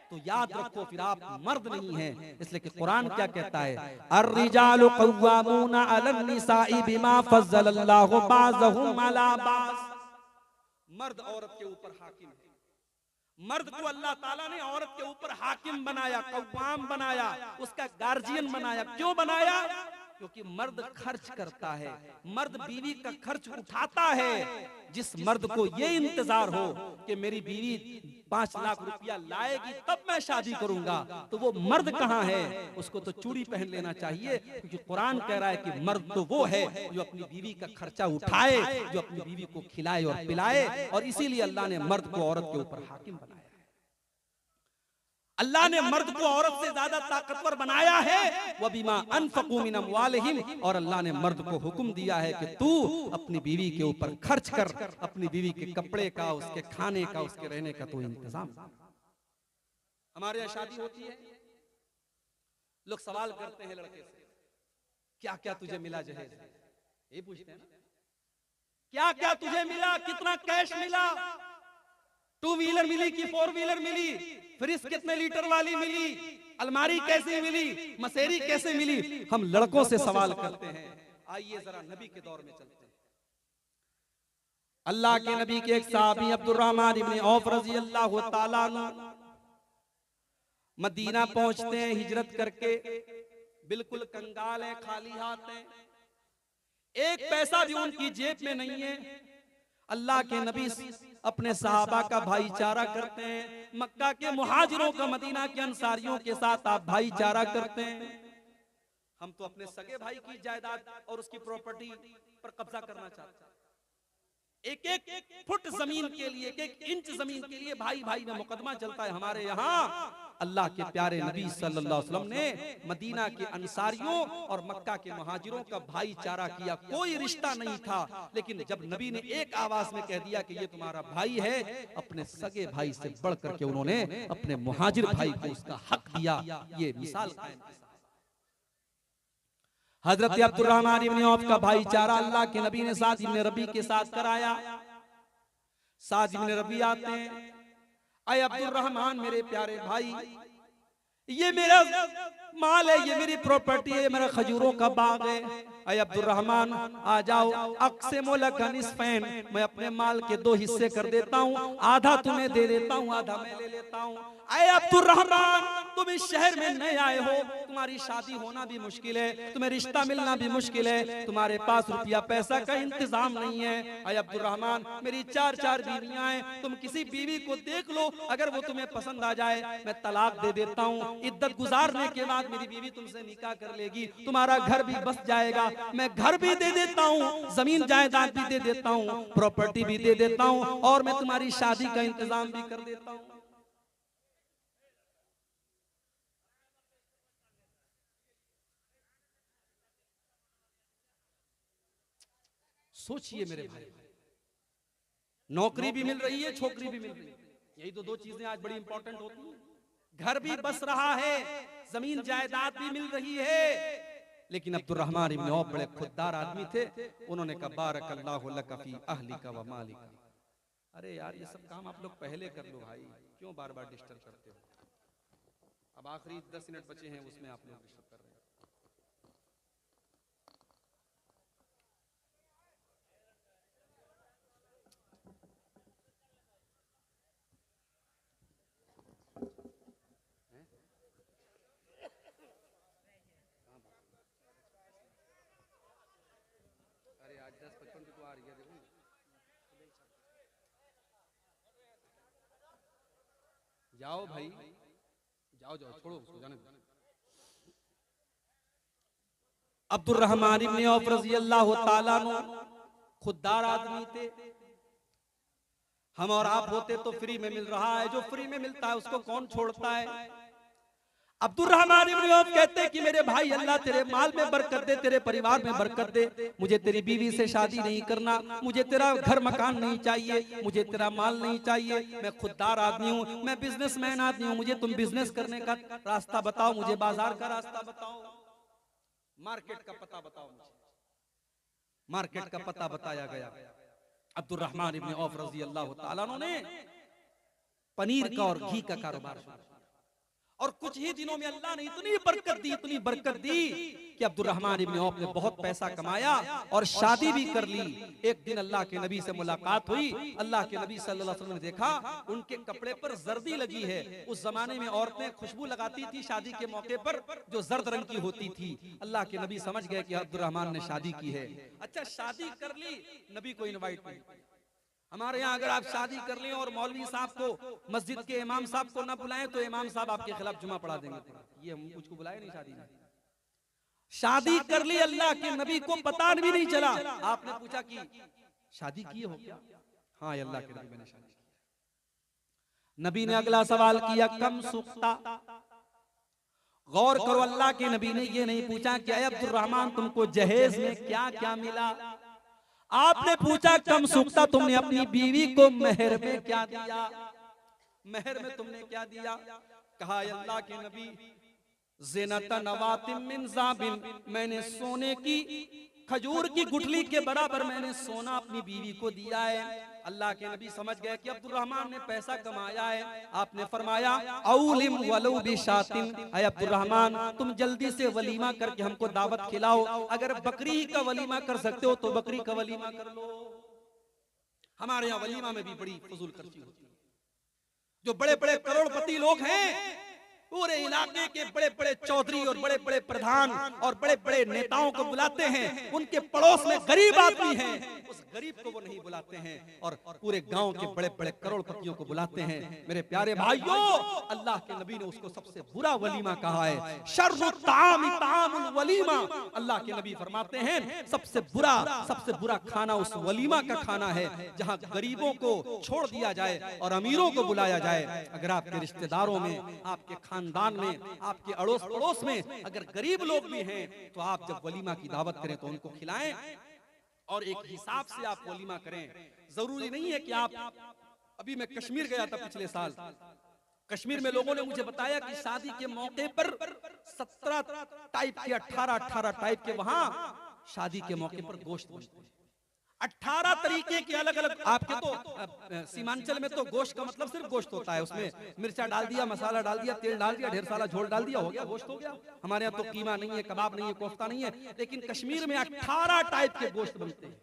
तो याद रखो फिर आप मर्द नहीं हैं। इसलिए कि कुरान क्या कहता है, अर्रिजालु क़व्वामूना अलन निसाई बिमा फज़्ज़लल्लाहु बाज़हुम अला बाज़। मर्द औरत के ऊपर हाकिम है। मर्द को अल्लाह ताला ने औरत के ऊपर हाकिम बनाया, कव्वाम बनाया, उसका गार्जियन बनाया। क्यों बनाया? क्योंकि मर्द खर्च करता है, मर्द बीवी का खर्च उठाता है। जिस मर्द को ये इंतजार हो कि मेरी बीवी 5 लाख रुपया लाएगी तब मैं शादी करूंगा, तो वो मर्द कहाँ है? उसको तो चूड़ी पहन लेना चाहिए, क्योंकि कुरान कह रहा है कि मर्द तो वो है जो अपनी बीवी का खर्चा उठाए, जो अपनी बीवी को खिलाए और पिलाए। और इसीलिए अल्लाह ने मर्द को औरत के ऊपर हाकिम बनाया। अल्लाह ने मर्द को औरत से ज्यादा ताकतवर बनाया है। वह बिमा अनफकू मिन अमवालिहिम, और अल्लाह ने मर्द को हुक्म दिया है कि तू अपनी बीवी के ऊपर खर्च कर, अपनी बीवी के कपड़े का, उसके खाने का, उसके रहने का तो इंतजाम। हमारे यहाँ शादी होती है, लोग सवाल करते हैं लड़के से, क्या क्या तुझे मिला जहेज? ये पूछते हैं ना, क्या क्या तुझे मिला, कितना कैश मिला, 2 व्हीलर मिली कि 4 व्हीलर मिली, फ्रिज कितने लीटर वाली मिली, अलमारी कैसे मिली, मसेरी कैसे मिली। हम लड़कों से सवाल करते हैं। आइए जरा नबी के दौर में चलते हैं। अल्लाह के नबी के एक साहबी अब्दुर्रहमान इब्न औफ रजी अल्लाह ताला अन्हु मदीना पहुंचते हैं हिजरत करके, बिल्कुल कंगाल है, खाली हाथ है, एक पैसा भी उनकी जेब में नहीं है। अल्लाह के नबी अपने सहाबा का भाईचारा करते हैं। मक्का के मुहाजिरों का मदीना के अंसारियों के साथ आप भाईचारा करते हैं। हम तो अपने सगे भाई की जायदाद और उसकी प्रॉपर्टी पर कब्जा करना चाहते हैं। एक एक फुट जमीन के लिए, एक एक इंच जमीन के लिए भाई भाई में मुकदमा चलता है हमारे यहाँ। अल्लाह के प्यारे नबी सल्लल्लाहु अलैहि वसल्लम ने मदीना के अंसारियों और मक्का के मुहाजिरों का भाईचारा किया। कोई रिश्ता नहीं था, लेकिन जब नबी ने एक आवाज में कह दिया कि ये तुम्हारा भाई है, अपने सगे भाई से बढ़ करके उन्होंने अपने मुहाजिर भाई को उसका हक दिया। ये मिसाल कायम की। हजरत अब्दुर्रहमान इब्न औफ का भाईचारा अल्लाह के नबी ने साद इब्न रबी के साथ कराया। साद इब्न रबी आते हैं, अय अब्दुर्रहमान मेरे प्यारे भाई, ये मेरा माल है, ये मेरी प्रॉपर्टी है, मेरा खजूरों का बाग है। अय अब्दुर्रहमान आ जाओ, अक़सिमु लका निस्फ़ैन, मैं अपने माल के 2 हिस्से कर देता हूँ, आधा तुम्हें दे देता हूँ, आधा मैं ले लेता हूँ। अय अब्दुर्रहमान, तुम इस शहर में नए आए हो, तुम्हारी शादी होना भी मुश्किल है, तुम्हें रिश्ता मिलना भी मुश्किल है, तुम्हारे पास रुपया पैसा का इंतजाम नहीं है। अय अब्दुर्रहमान, मेरी 4 बीवियां हैं, तुम किसी बीवी को देख लो, अगर वो तुम्हें पसंद आ जाए मैं तलाक दे देता हूँ, इद्दत गुजारने के बाद मेरी बीवी तुमसे निकाह कर लेगी, तुम्हारा घर भी बस जाएगा, मैं घर भी दे देता हूँ, जमीन जायदाद भी दे देता हूँ, प्रॉपर्टी भी दे देता हूँ, और मैं तुम्हारी शादी का इंतजाम भी कर देता हूँ। सोचिए मेरे भाई, नौकरी भी मिल रही है, छोकरी भी मिल रही है, यही तो 2 चीजें आज बड़ी इंपॉर्टेंट होती हैं। घर भी बस रहा है, जमीन जायदाद भी मिल रही है। लेकिन अब्दुर्रहमान इब्न औफ बड़े खुददार आदमी थे। उन्होंने कहा बारकल्लाहु लका फी अहलिका व मालिका। अरे यार, ये सब काम आप लोग पहले कर लो भाई, क्यों बार बार डिस्टर्ब करते हो? अब आखिरी 10 मिनट बचे हैं, उसमें आप लोग डिस्टर्ब कर रहे हैं। अरे आज 10:55 तो आ रही है, देखो जाओ भाई, जाओ जाओ, छोड़ो उसको, जाने दो। अब्दुर्रहमान इब्न औफ रज़ी अल्लाह ताला अन्हु खुददार आदमी थे। हम और आप होते तो फ्री में मिल रहा है, जो फ्री में मिलता है उसको कौन छोड़ता है? अब्दुर्रहमान इब्न औफ कहते कि मेरे भाई, अल्लाह तेरे माल में बरकत दे, तेरे परिवार में बरकत दे, मुझे तेरी बीवी से शादी नहीं करना, मुझे तेरा घर मकान नहीं चाहिए, मुझे तेरा माल नहीं चाहिए, मैं खुददार आदमी हूँ, मैं बिजनेसमैन आदमी हूँ, मुझे तुम बिजनेस करने का रास्ता बताओ, मुझे बाजार का रास्ता बताओ, मार्केट का पता बताओ मुझे। मार्केट का पता बताया गया। अब्दुर्रहमान इब्न औफ रज़ी अल्लाह ताला अन्हु ने पनीर का और घी का कारोबार शुरू किया, और कुछ ही दिनों में अल्लाह ने इतनी बरकत दी कि अब्दुर्रहमान इब्न औफ ने बहुत पैसा कमाया और शादी भी कर ली। एक दिन अल्लाह के नबी से मुलाकात हुई। अल्लाह के नबी सल्लल्लाहु अलैहि वसल्लम ने देखा उनके कपड़े पर जर्दी लगी है। उस जमाने में औरतें खुशबू लगाती थी शादी के मौके पर जो जर्द रंग की होती थी। अल्लाह के नबी समझ गए कि अब्दुर्रहमान ने शादी की है। अच्छा, शादी कर ली, नबी को इनवाइट नहीं। हमारे यहाँ अगर आप शादी कर लें और मौलवी साहब को, मस्जिद के इमाम साहब को ना बुलाएं तो इमाम साहब आपके खिलाफ जुमा पढ़ा देंगे। ये मुझको बुलाए नहीं शादी में। शादी कर ली, अल्लाह के नबी को पता भी नहीं चला। आपने पूछा कि शादी की हो क्या? हाँ अल्लाह के नबी मैंने शादी की। नबी ने अगला सवाल किया, कम सुख्ता। गौर करो, अल्लाह के नबी ने ये नहीं पूछा कि अब्दुर्रहमान तुमको जहेज में क्या क्या मिला। आपने पूछा कम सुख्ता, तुमने अपनी बीवी को मेहर में क्या दिया? मेहर में तुमने क्या दिया? कहा अल्लाह के नबी, ज़िनतन नवातिम मिन ज़ाबिन, मैंने सोने की खजूर की गुठली के बराबर मैंने सोना अपनी बीवी को दिया है। अल्लाह के नबी समझ गए कि अब्दुर्रहमान ने पैसा कमाया है। आपने फरमाया औलिम वलौ बिशातिन, ऐ अब्दुर्रहमान तुम जल्दी से वलीमा करके हमको दावत खिलाओ। अगर बकरी का वलीमा कर सकते हो तो बकरी का वलीमा कर लो। हमारे यहाँ वलीमा में भी बड़ी फजूल खर्ची होती है। जो बड़े बड़े करोड़पति लोग हैं, पूरे इलाके के बड़े बड़े चौधरी और बड़े बड़े प्रधान और बड़े बड़े नेताओं को बुलाते हैं। उनके पड़ोस में गरीब आदमी है, उस गरीब को वो नहीं बुलाते हैं और पूरे गांव के बड़े बड़े करोड़पतियों को बुलाते हैं। मेरे प्यारे भाइयों, अल्लाह के नबी ने उसको सबसे बुरा वलीमा कहा है। शर्रु ताम तामुल वलीमा, अल्लाह के नबी फरमाते हैं सबसे बुरा खाना उस वलीमा का खाना है जहां गरीबों को छोड़ दिया जाए और अमीरों को बुलाया जाए। अगर आपके रिश्तेदारों में, आपके खानदान में, आपके अड़ोस पड़ोस में अगर गरीब लोग भी हैं तो आप जब वलीमा की दावत करें तो उनको खिलाएं और एक हिसाब से आप वलीमा करें। जरूरी नहीं है कि आप, अभी मैं कश्मीर गया था पिछले साल, कश्मीर में लोगों ने मुझे बताया कि शादी के मौके पर 17 टाइप के 18 टाइप के वहां शादी के मौके पर गोश्त बनते हैं। 18 तरीके के अलग अलग। आपके तो सीमांचल में तो गोश्त का मतलब सिर्फ गोश्त होता है, उसमें मिर्चा डाल दिया, मसाला डाल दिया, तेल डाल दिया, ढेर सारा झोल डाल दिया, हो गया गोश्त हो गया। हमारे यहाँ तो कीमा नहीं है, कबाब नहीं है, कोफ्ता नहीं है, लेकिन कश्मीर में 18 टाइप के गोश्त बनते हैं।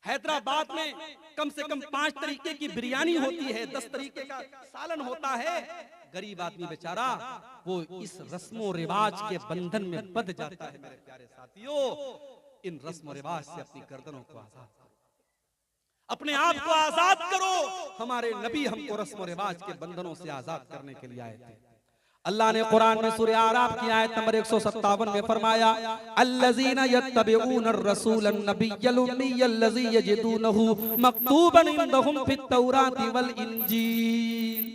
हैदराबाद में कम से कम 5 तरीके की बिरयानी होती है, 10 तरीके का सालन होता है। गरीब आदमी बेचारा वो इस रस्मों रिवाज के बंधन में बंध जाता है। मेरे प्यारे साथियों, इन रस्म रिवाज से अपनी गर्दनों को आजाद करो, अपने आप को आजाद करो। हमारे नबी हमको रस्म रिवाज के बंधनों से आजाद करने के लिए आए थे। अल्लाह ने कुरान में सूरह आराफ की आयत नंबर 157 में फरमाया, अल्लज़ीना यत्तबिऊन अर्रसूलन नबिय्यल उम्मिय्यल लज़ी यजिदूनहु मक्तूबन इंदहुम फित तौराति वल इंजील।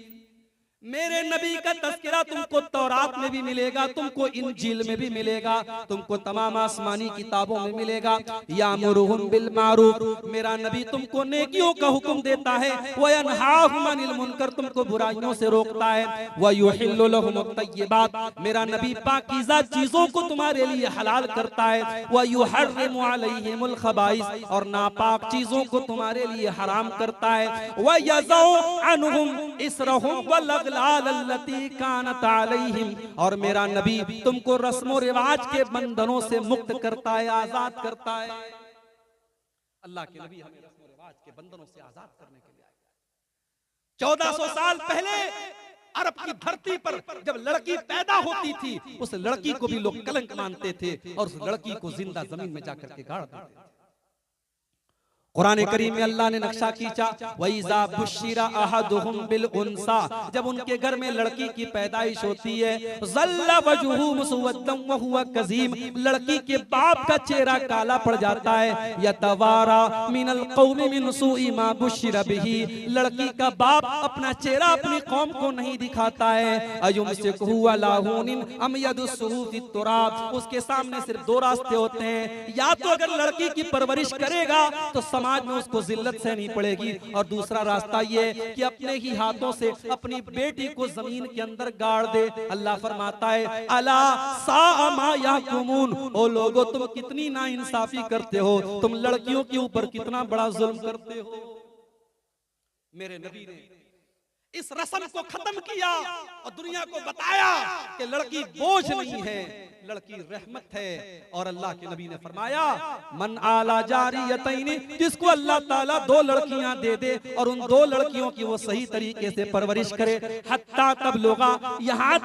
मेरे नबी का तज़किरा तुमको तौरात में भी मिलेगा, तुमको इंजील में भी मिलेगा, तुमको तमाम आसमानी किताबों में मिलेगा। यामुरुहुम बिल मारूफ, मेरा नबी तुमको नेकियों का हुक्म देता है। व यनहाहुम अनिल मुनकर, तुमको बुराइयों से रोकता है। व युहिल्लु लहुमुत तय्यिबात, मेरा नबी पाकीज़ा चीजों को तुम्हारे लिए हलाल करता है। व युहर्रिमु अलैहिमुल खबाइस, और नापाक चीजों को तुम्हारे लिए हराम करता है। व यज़उ अन्हुम इसरहुम वल अगलालती कानत अलैहिम, और मेरा नबी तुमको रस्मों रिवाज के बंधनों से मुक्त करता है, आजाद करता है। अल्लाह के नबी हमें रस्मों रिवाज के बंधनों से आजाद करने के लिए आए। 1400 साल पहले अरब की धरती पर जब लड़की पैदा होती थी, उस लड़की को भी लोग कलंक मानते थे और उस लड़की को जिंदा जमीन में जाकर के गाड़ देते थे। कुरान करीम में अल्लाह ने नक्शा खींचा, वइज़ा बुश्शिरा अहदुहुम बिल उन्सा, जब उनके घर में लड़की की पैदाइश होती है, ज़ल्ला वजहु मुसवद्दम व हुवा कज़ीम, लड़की के बाप का चेहरा काला पड़ जाता है। यतवारा मिनल कौमि मिन सूइ मा बुश्शिरा बिही, लड़की का बाप अपना चेहरा अपनी कौम को नहीं दिखाता है। अयुमसिकुहु अला हुनिन अम यदुस्सुहु फित तुराब, उसके सामने सिर्फ 2 रास्ते होते हैं, या तो अगर लड़की की परवरिश करेगा तो समाज में उसको जिल्लत सहनी पड़ेगी, और दूसरा रास्ता ये कि अपने ही हाथों से अपनी बेटी को जमीन के अंदर गाड़ दे। अल्लाह फरमाता है, अला सा मा यहकुमून, ओ लोगो तुम कितनी नाइंसाफी करते हो, तुम लड़कियों के ऊपर कितना बड़ा जुल्म करते हो। मेरे नबी ने इस रस्म को खत्म किया और दुनिया को बताया कि लड़की बोझ नहीं है, लड़की रहमत है। और अल्लाह के नबी ने फरमाया मन आला जारियतैनी, जिसको अल्लाह ताला 2 लड़कियां दे दे और उन 2 लड़कियों की वो सही तरीके से परवरिश करे, हत्ता तब लोगा, यहाँ तक